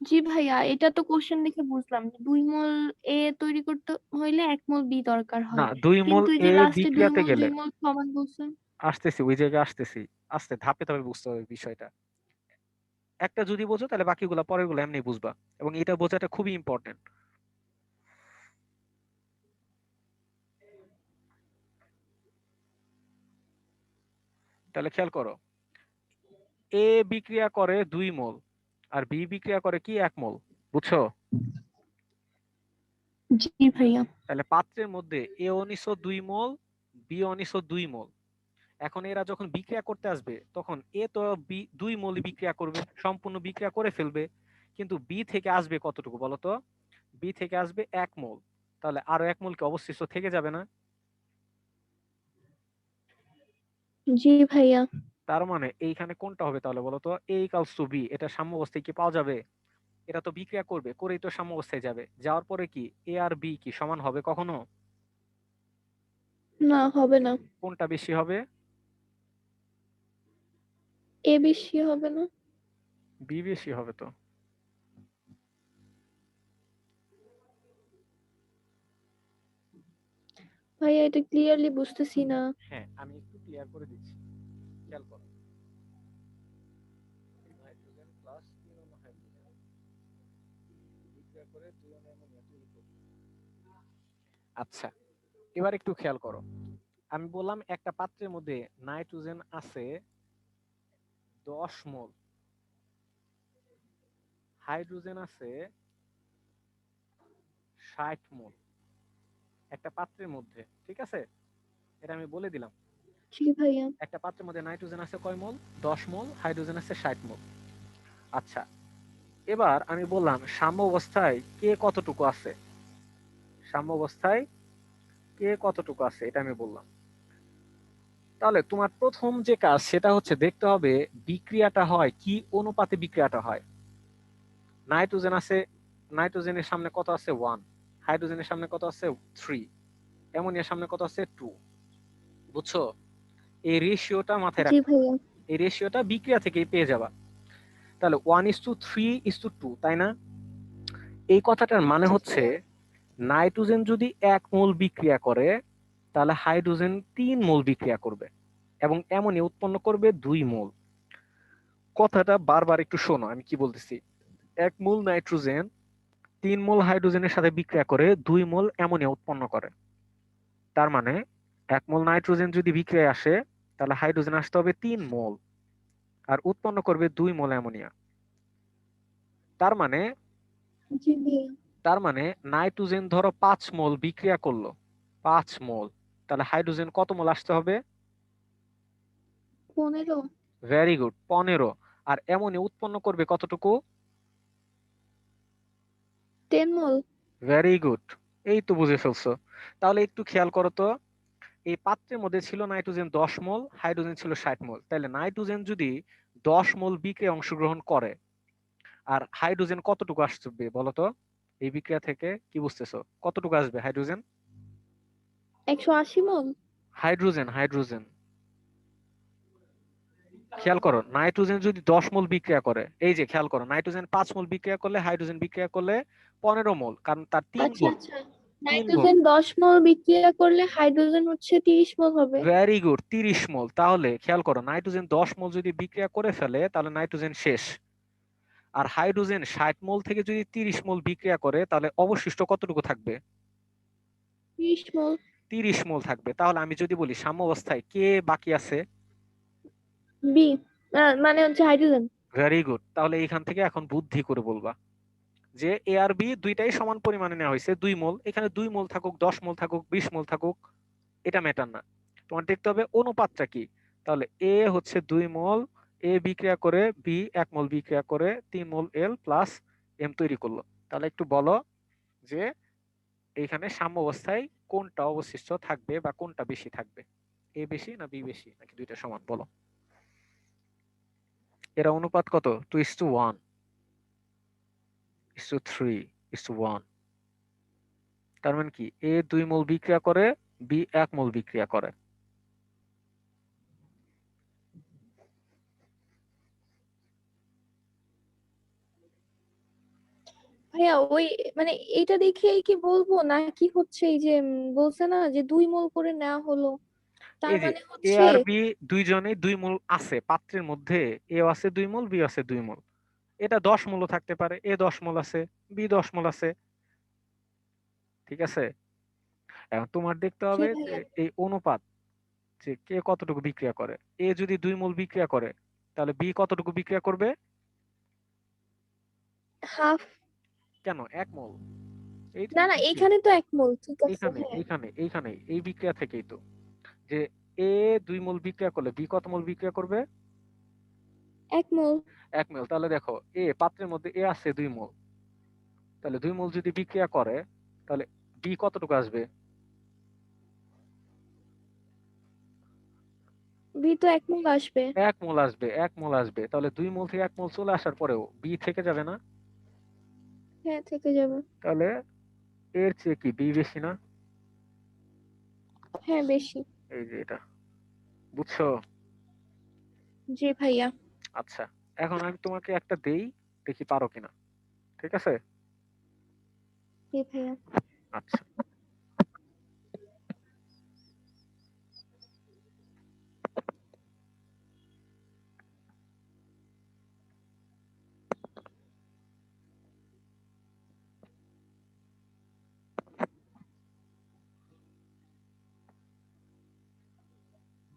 জি ভাইয়া, এটা তো কোশ্চেন দেখে বুঝলাম যে 2 মোল এ তৈরি করতে হইলে 1 মোল বি দরকার না, হয়। 2 মোল কিন্তু এই এ যে লাস্টে দুই বিক্রিয়াতে মোল গেলে, 2 মোল সমান বলছেন। আসতেছি ওই জায়গায় আসতেছি, আস্তে ধাপে ধাপে বুঝতে হবে বিষয়টা। একটা যদি বোঝো তাহলে বাকিগুলো পরের গুলো এমনি বুঝবা, এবং এটা বোঝাটা খুবই ইম্পর্টেন্ট। তাহলে খেয়াল করো, এ বিক্রিয়া করে 2 মোল আর বি বিক্রিয়া করে কি 1 মোল। বুঝছো? জি ভাইয়া। তাহলে পাত্রের মধ্যে এ নিছো 2 মোল, বি নিছো 2 মোল। এখন এরা যখন বিক্রিয়া করতে আসবে তখন এ তো 2 মোল বিক্রিয়া করবে, সম্পূর্ণ বিক্রিয়া করে ফেলবে। কিন্তু বি থেকে আসবে কতটুকু বলতো? বি থেকে আসবে 1 মোল। তাহলে আরো 1 মোল কি অবশিষ্ট থেকে যাবে না? জি ভাইয়া। তার মানে এইখানে কোনটা হবে তাহলে বলতো? এ ইকালস টু বি, এটা সাম্যাবস্থায় কি পাওয়া যাবে? এটা তো বিক্রিয়া করবে, করেই তো সাম্যাবস্থায় যাবে। যাওয়ার পরে কি এ আর বি কি সমান হবে কখনো? না, হবে না। কোনটা বেশি হবে? এ বেশি হবে না? বি বেশি হবে তো। ভাইয়া, এটা ক্লিয়ারলি বুঝতেছি না। হ্যাঁ, আমি একটু ক্লিয়ার করে দিচ্ছি, খেয়াল করো। হাইড্রোজেন প্লাস 3 অণু হাইড্রোজেন বিক্রিয়া করে 2 অণু অ্যামোনিয়া তৈরি করবে। আচ্ছা, এবার একটু খেয়াল করো। আমি বললাম একটা পাত্রের মধ্যে নাইট্রোজেন আছে 10 মোল, হাইড্রোজেন আছে 60 মোল। একটা পাত্রের মধ্যে, ঠিক আছে? এটা আমি বলে দিলাম। জি ভাইয়া। একটা পাত্রের মধ্যে নাইট্রোজেন আছে কয় মোল? 10 মোল। হাইড্রোজেন আছে 60 মোল। আচ্ছা, এবার আমি বললাম সাম্য অবস্থায় কে কতটুকু আছে। সাম্য অবস্থায় কে কতটুকু আছে এটা আমি বললাম। তাহলে তোমার প্রথম যে কাজ সেটা হচ্ছে দেখতে হবে বিক্রিয়াটা হয় কি অনুপাতে বিক্রিয়াটা হয়। নাইট্রোজেন আছে, নাইট্রোজেনের সামনে কত আছে 1, হাইড্রোজেনের সামনে কত আছে 3, অ্যামোনিয়ার সামনে কত আছে 2। বুঝছো? এই রেশিওটা মাথায় জি রাখতে হবে। ভাইয়া। এই রেশিওটা বিক্রিয়া থেকেই পেয়ে যাবা। তাহলে 1:3:2, তাই না? এই কথাটার মানে জি হচ্ছে ভাইয়া। নাইট্রোজেন যদি 1 মোল বিক্রিয়া করে, তাহলে হাইড্রোজেন 3 মোল বিক্রিয়া করবে এবং অ্যামোনিয়া উৎপন্ন করবে 2 মোল। কথাটা বারবার একটু শোনো আমি কি বলতেছি। 1 মোল নাইট্রোজেন 3 মোল হাইড্রোজেনের সাথে বিক্রিয়া করে 2 মোল অ্যামোনিয়া উৎপন্ন করে। তার মানে 1 মোল নাইট্রোজেন যদি বিক্রিয়ায় আসে, তাহলে হাইড্রোজেন আসতে হবে 3 মোল আর উৎপন্ন করবে 2 মোল অ্যামোনিয়া। তার মানে জি ভাইয়া। তার মানে নাইট্রোজেন ধরো 5 মোল বিক্রিয়া করলো, 5 মোল, তাহলে হাইড্রোজেন কত মোল আসতে হবে? 15। Very good, 15। আর অ্যামোনিয়া উৎপন্ন করবে কতটুকু? 10 মল। ভেরি গুড, এই তো বুঝে ফেলছো। তাহলে একটু খেয়াল করো তো, এই পাত্রের মধ্যে ছিল নাইট্রোজেন 10 মোল, হাইড্রোজেন ছিল 60 মোল। তাহলে নাইট্রোজেন যদি 10 মোল বিক্রিয়ায় অংশগ্রহণ করে, আর হাইড্রোজেন কতটুকু আসবে বলো তো? এই বিক্রিয়া থেকে কি বুঝতেছো, কতটুকু আসবে হাইড্রোজেন? 180 মল। হাইড্রোজেন, হাইড্রোজেন, খেয়াল করো, নাইট্রোজেন যদি 10 মোল বিক্রিয়া করে, এই যে খেয়াল করো, নাইট্রোজেন 5 মোল বিক্রিয়া করলে হাইড্রোজেন বিক্রিয়া করলে 15 মোল, কারণ তার তিন আচ্ছা গুণ আচ্ছা। 3 গুণ। নাইট্রোজেন 10 মল বিক্রিয়া করলে হাইড্রোজেন হচ্ছে 30 মল হবে। ভেরি গুড, 30 মোল। তাহলে খেয়াল করো, নাইট্রোজেন 10 মোল যদি বিক্রিয়া করে ফেলে তাহলে নাইট্রোজেন শেষ। আর হাইড্রোজেন 60 মোল থেকে যদি 30 মোল বিক্রিয়া করে, তাহলে অবশিষ্ট কতটুকু থাকবে? 30 মল। 30 মোল থাকবে। তাহলে আমি যদি বলি সাম্যাবস্থায় কে বাকি আছে? বি, মানে হচ্ছে হাইড্রোজেন। Very good. তাহলে এইখান থেকে এখন বুদ্ধি করে বলবা যে এ আর বি দুইটাই সমান পরিমাণে নেওয়া হয়েছে 2 মোল। এখানে 2 মোল থাকুক, 10 মোল থাকুক, 20 মোল থাকুক, এটা ম্যাটার না। তোমার দেখতে হবে অনুপাতটা কি। তাহলে এ হচ্ছে 2 মোল, এ বিক্রিয়া করে বি 1 মোল বিক্রিয়া করে 3 মোল এল প্লাস এম তৈরি করলো। তাহলে একটু বলো যে এইখানে সাম্য অবস্থায় কোনটা অবশিষ্ট থাকবে বা কোনটা বেশি থাকবে, এ বেশি না বি বেশি নাকি দুইটা সমান, বলো। এরা অনুপাত কত? 2:1, 2:3, 1। তার মানে কি, এ 2 মোল বিক্রিয়া করে, বি 1 মোল বিক্রিয়া করে। ভাইয়া ওই মানে এইটা দেখেই কি বলবো নাকি হচ্ছে এই যে বলছে না যে 2 মল করে নেওয়া হলো, তার এই যে মানে এ হচ্ছে। আর বি দুইজনেই 2 মোল আছে পাত্রের মধ্যে, এ আছে 2 মোল, বি আছে 2 মোল। এটা 10 মোলও থাকতে পারে, এ 10 মোল আছে, বি 10 মোল আছে। ঠিক আছে? এখন তোমার দেখতে জি হবে যে ভাইয়া। এই অনুপাত, যে কে কতটুকু বিক্রিয়া করে। এ যদি 2 মোল বিক্রিয়া করে, তাহলে বি কতটুকু বিক্রিয়া করবে? হাফ। কেন 1 মোল? এইটা না তো না, বিক্রিয়া, এইখানে তো 1 মল, ঠিক আছে, এইখানে হ্যাঁ। এইখানে এইখানে এই বিক্রিয়া থেকেই তো, যে এ 2 মোল বিক্রিয়া করলে বি কত মোল বিক্রিয়া করবে? 1 মল। 1 মোল। তাহলে দেখো, এ পাত্রের মধ্যে এ আছে 2 মোল, তাহলে 2 মোল যদি বিক্রিয়া করে, তাহলে বি কতটুকু আসবে? বি তো 1 মল আসবে। 1 মোল আসবে, 1 মোল আসবে। তাহলে 2 মোল থেকে 1 মোল চলে আসার পরেও বি থেকে যাবে না? হ্যাঁ, থেকে যাবে। তাহলে এর চেয়ে কি বি বেশি না? হ্যাঁ, বেশি। এই যে এটা, বুঝছো? জি ভাইয়া। আচ্ছা, এখন আমি তোমাকে একটা দেই, দেখি পারো কিনা। ঠিক আছে? জি ভাইয়া। আচ্ছা,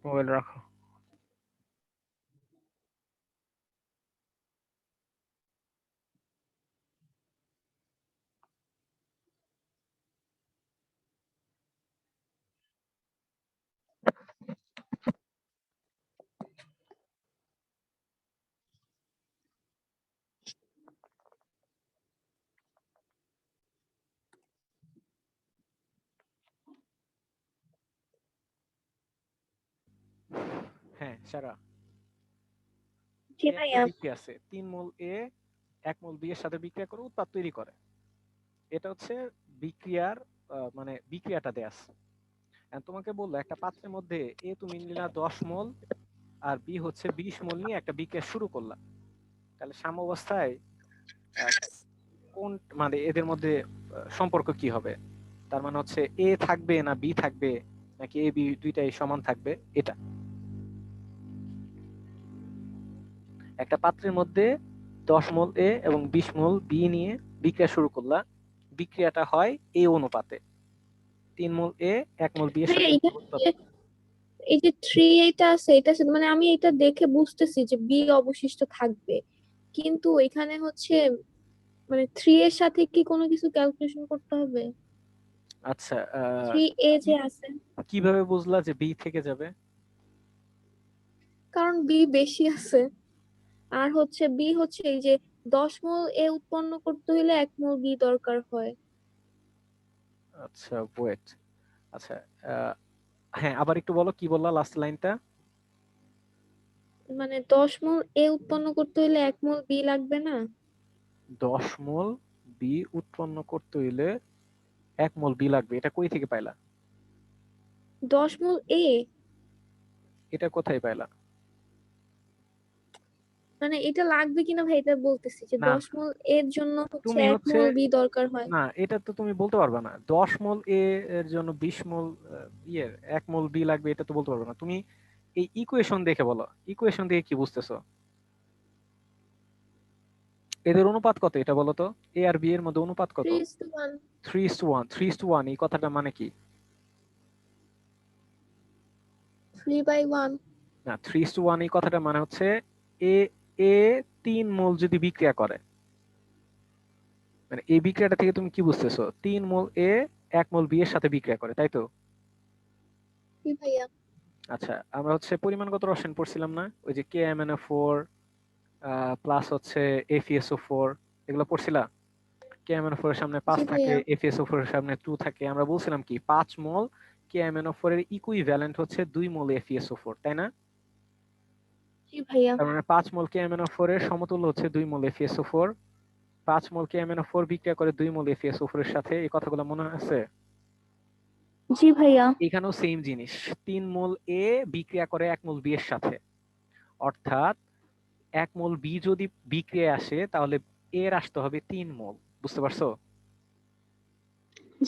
মোবাইল রাখো। হ্যাঁ সারা, জি এই একটা ভাইয়া। বিক্রিয়া আছে 3 মোল এ এক মোল বি এর সাথে বিক্রিয়া করে উৎপাদ তৈরি করে। এটা হচ্ছে বিক্রিয়ার মানে বিক্রিয়াটা দেয়া আছে। তোমাকে বললো একটা পাত্রের মধ্যে এ তুমি নিলা 10 মোল আর বি হচ্ছে 20 মোল নিয়ে একটা বিক্রিয়া শুরু করলা। তাহলে সাম্যাবস্থায় কোন মানে এদের মধ্যে সম্পর্ক কি হবে? তার মানে হচ্ছে এ থাকবে না বি থাকবে, নাকি এ বি দুইটাই সমান থাকবে। এটা একটা পাত্রের মধ্যে 10 মোল এ এবং 20 মোল বি নিয়ে বিক্রিয়া শুরু করলা। বিক্রিয়াটা হয় এ অনুপাতে 3 মোল এ 1 মোল বি এর ভাইয়া সাথে। এখানে এই যে থ্রি এটা আছে, এটা মানে আমি এটা দেখে বুঝতেছি যে বি অবশিষ্ট থাকবে, কিন্তু এখানে হচ্ছে মানে থ্রি এর সাথে কি কোনো কিছু ক্যালকুলেশন করতে হবে? আচ্ছা, থ্রি এ যে আছে, কিভাবে বুঝলা যে বি থেকে যাবে? কারণ বি বেশি আছে। আর হচ্ছে বি হচ্ছে এই যে 10 মোল এ উৎপন্ন করতে হলে 1 মোল বি দরকার হয়। আচ্ছা ওয়েট। আচ্ছা, হ্যাঁ আবার একটু বলো, কি বললা লাস্ট লাইনটা? মানে 10 মোল এ উৎপন্ন করতে হলে 1 মোল বি লাগবে না? 10 মোল বি উৎপন্ন করতে হইলে 1 মোল বি লাগবে, এটা কই থেকে পাইলা? 10 মোল এ এটা কোথায় পাইলা? মানে এটা লাগবে কিনা ভাই, এটা বলতেছি যে না 10 মোল এর জন্য হচ্ছে তুমি এক হচ্ছে, মোল বি দরকার হয়। না এটা তো তুমি বলতে পারবে না 10 মোল এ এর জন্য 20 মোল ইয়ের 1 মোল বি লাগবে, এটা তো বলতে পারবে না তুমি। এই ইকুয়েশন দেখে বলো, ইকুয়েশন দেখে কি বুঝতেছো? এদের অনুপাত কত এটা বলো তো, এ আর বি এর মধ্যে অনুপাত কত? 3:1। 3:1, 3:1, এই কথাটা মানে কি? 3/1। না, 3:1 এই কথাটা মানে হচ্ছে এ এ 3 মোল যদি বিক্রিয়া করে, মানে এই বিক্রিয়াটা থেকে তুমি কি বুঝতেছো? 3 মোল এ 1 মোল বি এর সাথে বিক্রিয়া করে, তাই তো? কি ভাইয়া? আচ্ছা, আমরা হচ্ছে পরিমাণগত রসায়ন পড়ছিলাম না, ওই যে KMnO4 প্লাস হচ্ছে FeSO4, এগুলো পড়ছিলা? KMnO4 এর সামনে জি 5 থাকে, ভাইয়া। FeSO4 এর সামনে 2 থাকে। আমরা বলছিলাম কি 5 মোল KMnO4 এর ইকুইভ্যালেন্ট হচ্ছে 2 মোল FeSO4, তাই না? জি ভাইয়া। তার মানে 5 মোল KMnO4 এর সমতুল্য হচ্ছে 2 মোল FeSO4। 5 মোল KMnO4 বিক্রিয়া করে 2 মোল FeSO4 এর সাথে, এই কথাগুলো মনে আছে? জি ভাইয়া। এখানেও সেম জিনিস, 3 মোল এ বিক্রিয়া করে 1 মোল বি এর সাথে, অর্থাৎ 1 মোল বি যদি বিক্রিয়ায় আসে তাহলে এর আসতে হবে 3 মোল। বুঝতে পারছো?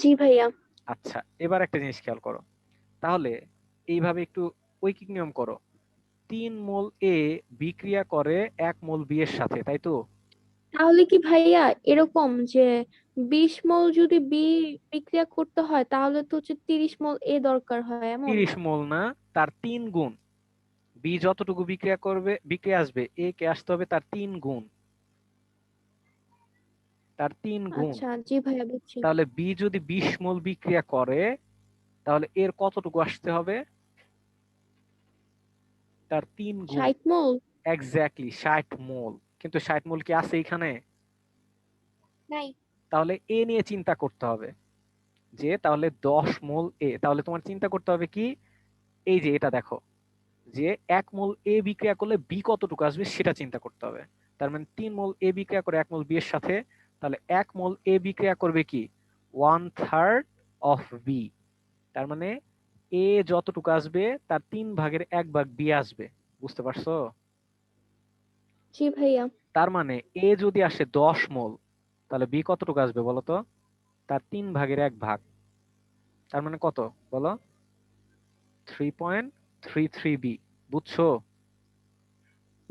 জি ভাইয়া। আচ্ছা, এবার একটা জিনিস খেয়াল করো, তাহলে এইভাবে একটু ঐকিক নিয়ম করো। 3 মোল এ বিক্রিয়া করে 1 মোল বি এর সাথে, তাই তো? তাহলে কি ভাইয়া এরকম যে 20 মোল যদি বি বিক্রিয়া করতে হয় তাহলে তো হচ্ছে 30 মোল এ দরকার হয়, এমন? 30 মোল না, তার 3 গুণ। বি যতটুকু বিক্রিয়া করবে, বিক্রিয়া আসবে, এ কে আসতে হবে তার 3 গুণ, তার 3 গুণ। আচ্ছা জি ভাইয়া, বুঝছি। তাহলে বি যদি 20 মোল বিক্রিয়া করে তাহলে এর কতটুকু আসতে হবে? তার 3 গুণ। 60 মোল। এক্স্যাক্টলি 60 মোল। কিন্তু 60 মোল কি আছে এখানে? নাই। তাহলে এ নিয়ে চিন্তা করতে হবে, যে তাহলে 10 মোল এ, তাহলে তোমার চিন্তা করতে হবে কি, এই যে এটা দেখো, যে 1 মোল এ বিক্রিয়া করলে বি কতটুকু আসবে সেটা চিন্তা করতে হবে। তার মানে 3 মোল এ বিক্রিয়া করে 1 মোল বি এর সাথে, তাহলে 1 মোল এ বিক্রিয়া করবে কি 1/3 অফ বি। তার মানে এ যতটুকু আসবে তার 3/1 বি আসবে। বুঝতে পারছো? জি ভাইয়া। তার মানে এ যদি আসে 10 মোল, তাহলে বি কতটুকু আসবে বলো তো? তার 3/1 তার মানে কত বলো? 3.33 বি। বুঝছো?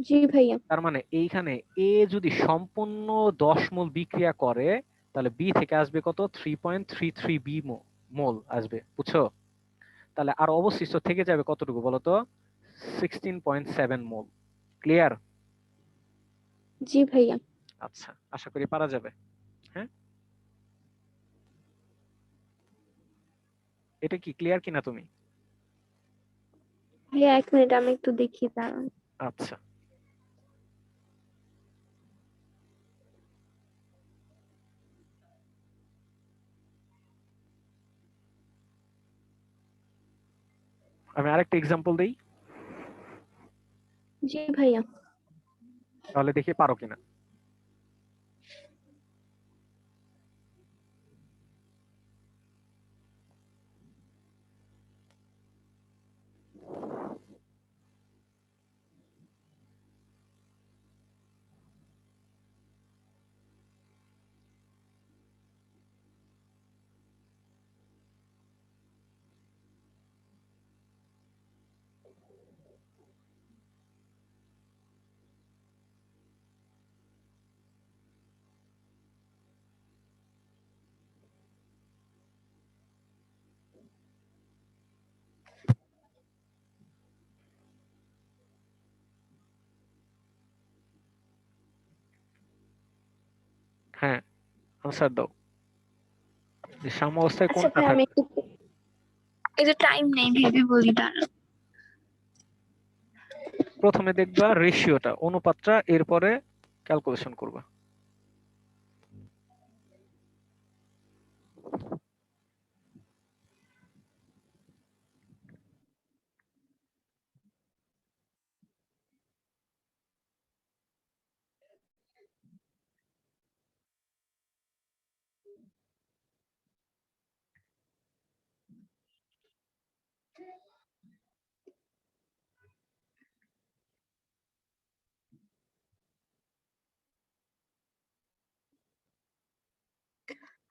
জি ভাইয়া। তার মানে এইখানে এ যদি সম্পূর্ণ 10 মোল বিক্রিয়া করে তাহলে বি থেকে আসবে কত? 3.33 বি মোল আসবে। বুঝছো? তাহলে আর অবশিষ্ট থেকে যাবে কতটুকু বলতো? 16.7 মোল। ক্লিয়ার? জি ভাইয়া। আচ্ছা, আশা করি পারা যাবে। হ্যাঁ, এটা কি ক্লিয়ার কিনা তুমি? ভাইয়া 1 মিনিট, আমি একটু দেখি, দাঁড়ান। আচ্ছা, আমি আরেকটা এক্সাম্পল দিই, জি ভাইয়া। তাহলে দেখি পারো কিনা। হ্যাঁ, আনসার দাও। যে সাম্যাবস্থায় আচ্ছা কোনটা ভাই আমি থাকবে? একটু, এই যে টাইম নেই ভেবে বলি, দাঁড়া। প্রথমে দেখবা রেশিওটা, অনুপাতটা, এরপরে ক্যালকুলেশন করবা।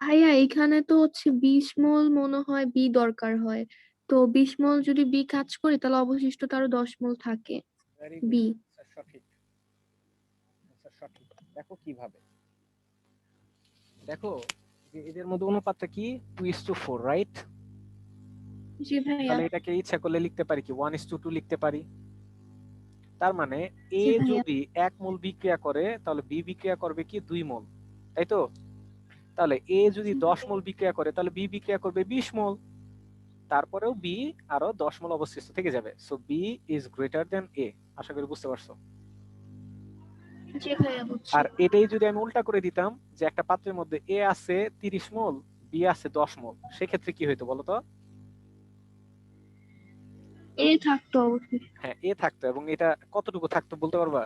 ভাইয়া এখানে তো হচ্ছে 20 মোল মনে হয় বি দরকার হয়। তো 20 মোল যদি বি কাজ করি তাহলে অবশিষ্ট তো আরো 10 মোল থাকে ভেরি গুড, বি। সঠিক। সঠিক। দেখো কিভাবে, দেখো যে এদের মধ্যে অনুপাতটা কি, 2:4, রাইট? জি ভাইয়া। তাহলে এটাকে ইচ্ছা করলে লিখতে পারি কি 1:2 লিখতে পারি। তার মানে এ জি ভাইয়া। যদি 1 মোল বিক্রিয়া করে তাহলে বি বিক্রিয়া করবে কি 2 মোল, তাই তো? তাহলে এ যদি জি 10 মোল ভাইয়া। বিক্রিয়া করে তাহলে বি বিক্রিয়া করবে 20 মোল। তারপরেও বি আরো 10 মোল অবশিষ্ট থেকে যাবে, so B is greater than A. আশা করি বুঝতে পারছো। জি ভাইয়া বুঝছি। আর এটাই যদি আমি উল্টা করে দিতাম যে একটা পাত্রের মধ্যে এ আছে 30 মোল, বি আছে 10 মোল, সেক্ষেত্রে কি হইতো বলতো? এ থাকতো অবশ্যই। হ্যাঁ, এ থাকতো, এবং এটা কতটুকু থাকতো বলতে পারবা?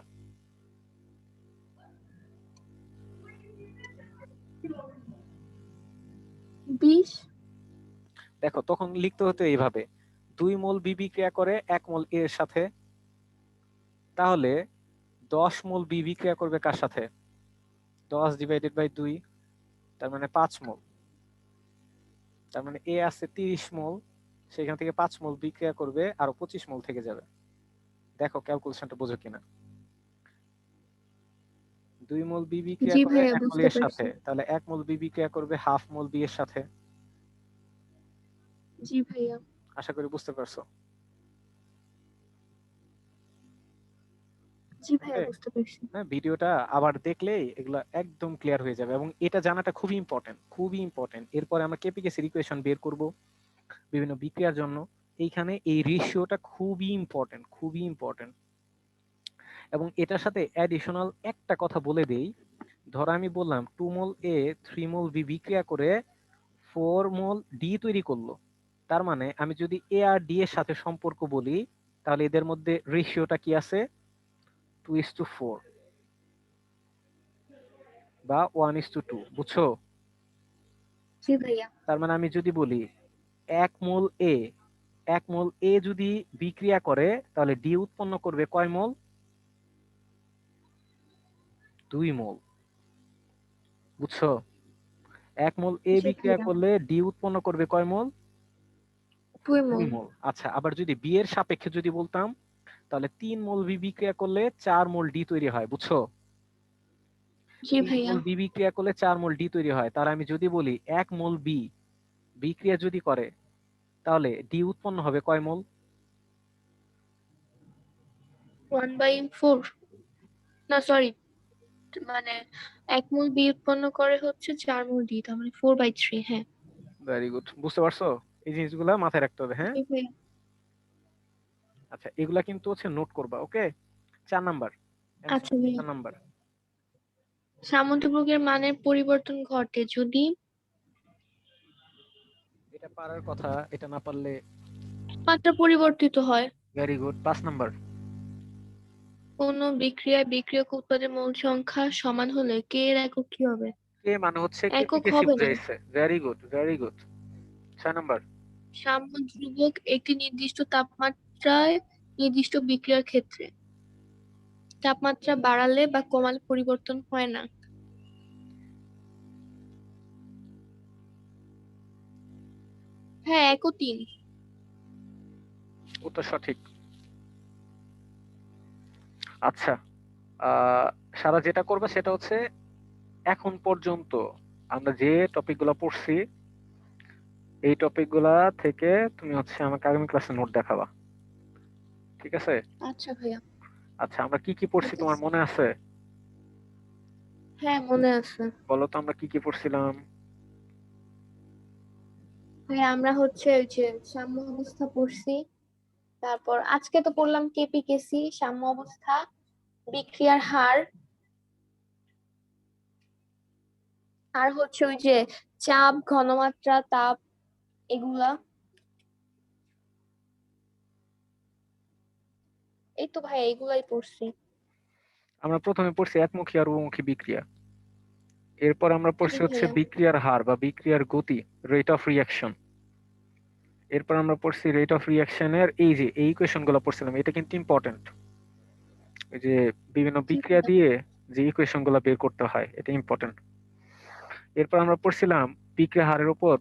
20। দেখো তখন লিখতে হতো এইভাবে, 2 মোল বি বিক্রিয়া করে 1 মোল এ এর সাথে, তাহলে 10 মোল বি বিক্রিয়া করবে কার সাথে? 10/2, তার মানে 5 মোল। তার মানে এ আছে 30 মোল, সেখান থেকে 5 মোল বিক্রিয়া করবে, আরো 25 মোল থেকে যাবে। দেখো ক্যালকুলেশনটা বোঝো কিনা। 2 মোল বি বিক্রিয়া জি করে ভাইয়া 1 মোল বুঝতে এর পারছি। সাথে, তাহলে 1 মোল বি বিক্রিয়া করবে 1/2 মোল বি এর সাথে। জি ভাইয়া। আশা করি বুঝতে পারছো। জি ভাইয়া ওকে, বুঝতে পারছি। না ভিডিওটা আবার দেখলেই এগুলো একদম ক্লিয়ার হয়ে যাবে, এবং এটা জানাটা খুবই ইম্পর্টেন্ট, খুবই ইম্পর্টেন্ট। এরপরে আমরা কেপিকেসির ইকুয়েশন বের করব বিভিন্ন বিক্রিয়ার জন্য। এইখানে এই রেশিওটা খুবই ইম্পর্টেন্ট, খুবই ইম্পর্টেন্ট। এবং এটার সাথে অ্যাডিশনাল একটা কথা বলে দেই। ধরো আমি বললাম 2 মোল এ 3 মোল বি বিক্রিয়া করে 4 মোল ডি তৈরি করলো। তার মানে আমি যদি এ আর ডি এর সাথে সম্পর্ক বলি, তাহলে এদের মধ্যে রেশিওটা কি আছে? 2:4 বা 1:2, বুঝছো? জি ভাইয়া। তার মানে আমি যদি বলি 1 মোল এ, 1 মোল এ যদি বিক্রিয়া করে তাহলে ডি উৎপন্ন করবে কয় মোল? 2 মোল, বুঝছো? 1 মোল এ জি বিক্রিয়া ভাইয়া। করলে ডি উৎপন্ন করবে কয় মোল? 2 2 মোল। মোল। আচ্ছা, আবার যদি বি এর সাপেক্ষে যদি বলতাম, তাহলে 3 মোল বি বিক্রিয়া করলে 4 মোল ডি তৈরি হয়, বুঝছো? জি তিন ভাইয়া। মোল বি বিক্রিয়া করলে 4 মোল ডি তৈরি হয়। তার আমি যদি বলি 1 মোল বি বিক্রিয়া যদি করে তাহলে ডি উৎপন্ন হবে কয় মোল? 1/4, না সরি, মানে 1 মোল বি উৎপন্ন করে হচ্ছে 4 মোল ডি, তার মানে 4/3। হ্যাঁ। ভেরি গুড, বুঝতে পারছো? এই জিনিসগুলো মাথায় রাখতে হবে, হ্যাঁ। জি ভাইয়া। আচ্ছা, এগুলা কিন্তু হচ্ছে নোট করবা, ওকে? 4 নাম্বার আচ্ছা অ্যান্সার, ভাইয়া। 4 নাম্বার। সামুদ্রিকের মানের পরিবর্তন ঘটে যদি এটা পারার কথা, এটা না পারলে। মাত্রা পরিবর্তিত হয়। Very good, 5 number. কোন বিক্রিয়ায় বিক্রিয়ক উৎপাদের মোল সংখ্যা সমান হলে কে এর একক কি হবে? কে মানে হচ্ছে একক কেপিকেসি হবে না। বুঝাইছে, very good, very good. 6 number. সাম্য ধ্রুবক একটি নির্দিষ্ট তাপমাত্রায় নির্দিষ্ট বিক্রিয়ার ক্ষেত্রে তাপমাত্রা বাড়ালে বা কমালে পরিবর্তন হয় না। হ্যাঁ, এক ও তিন। উত্তর সঠিক। আচ্ছা, আহ সারা যেটা করবে সেটা হচ্ছে এখন পর্যন্ত আমরা যে টপিকগুলো পড়ছি, এই টপিকগুলা থেকে তুমি হচ্ছে আমাকে আগামী ক্লাসে নোট দেখাবা, ঠিক আছে? আচ্ছা ভাইয়া। আচ্ছা, আমরা কি কি পড়ছি ঠিক তোমার আছে। মনে আছে? হ্যাঁ, মনে আছে। বলো তো আমরা কি কি পড়ছিলাম? ভাই আমরা হচ্ছে ওই যে সাম্য অবস্থা পড়ছি, তারপর আজকে তো পড়লাম কেপিকেসি, সাম্য অবস্থা, বিক্রিয়ার হার, আর হচ্ছে ওই যে চাপ, ঘনমাত্রা, তাপ, এগুলা। এই তো ভাই এগুলাই পড়ছি। আমরা প্রথমে পড়ছি একমুখী আর বহুমুখী বিক্রিয়া। এরপর আমরা জি পড়ছি হচ্ছে ভাইয়া। বিক্রিয়ার হার বা বিক্রিয়ার গতি, রেট অফ রিয়াকশন। এরপর আমরা পড়ছি রেট অফ রিয়াকশনের এই ইকুয়েশন গুলো পড়ছিলাম, এটা কিন্তু ইম্পর্টেন্ট। এই যে বিভিন্ন জি বিক্রিয়া ভাইয়া। দিয়ে যে ইকুয়েশন গুলো বের করতে হয়, এটা ইম্পর্টেন্ট। এরপর আমরা পড়ছিলাম বিক্রিয়া হারের উপর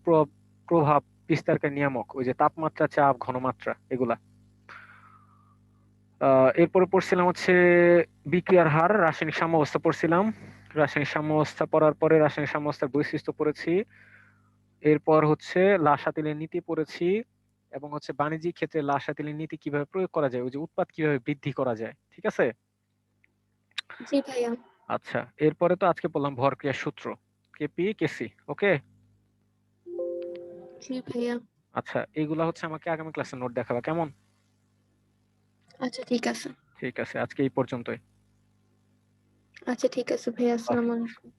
প্রভাব বিস্তারকারী নিয়ামক, ওই যে তাপমাত্রা, চাপ, ঘনমাত্রা, এগুলা। এরপরে পড়ছিলাম হচ্ছে বিক্রিয়ার হার, রাসায়নিক সাম্যাবস্থা পড়ছিলাম। রাসায়নিক সাম্যাবস্থা পড়ার পরে রাসায়নিক সাম্যাবস্থার বৈশিষ্ট্য পড়েছি। এরপর হচ্ছে লাসাতিলের নীতি পড়েছি, এবং হচ্ছে বাণিজ্যিক ক্ষেত্রে লাসাতিলের নীতি কিভাবে প্রয়োগ করা যায়, ওই যে উৎপাদ কিভাবে বৃদ্ধি করা যায়। ঠিক আছে। জি ভাইয়া। আচ্ছা, এরপরে তো আজকে বললাম ভরক্রিয়ার সূত্র, কেপি কেসি। ওকে। জি ভাইয়া। আচ্ছা, এইগুলা হচ্ছে আমাকে আগামী ক্লাসে নোট দেখাবা, কেমন? আচ্ছা ঠিক আছে। ঠিক আছে, আজকে এই পর্যন্তই। আচ্ছা ঠিক আছে ভাইয়া, আহ আসসালামু আলাইকুম।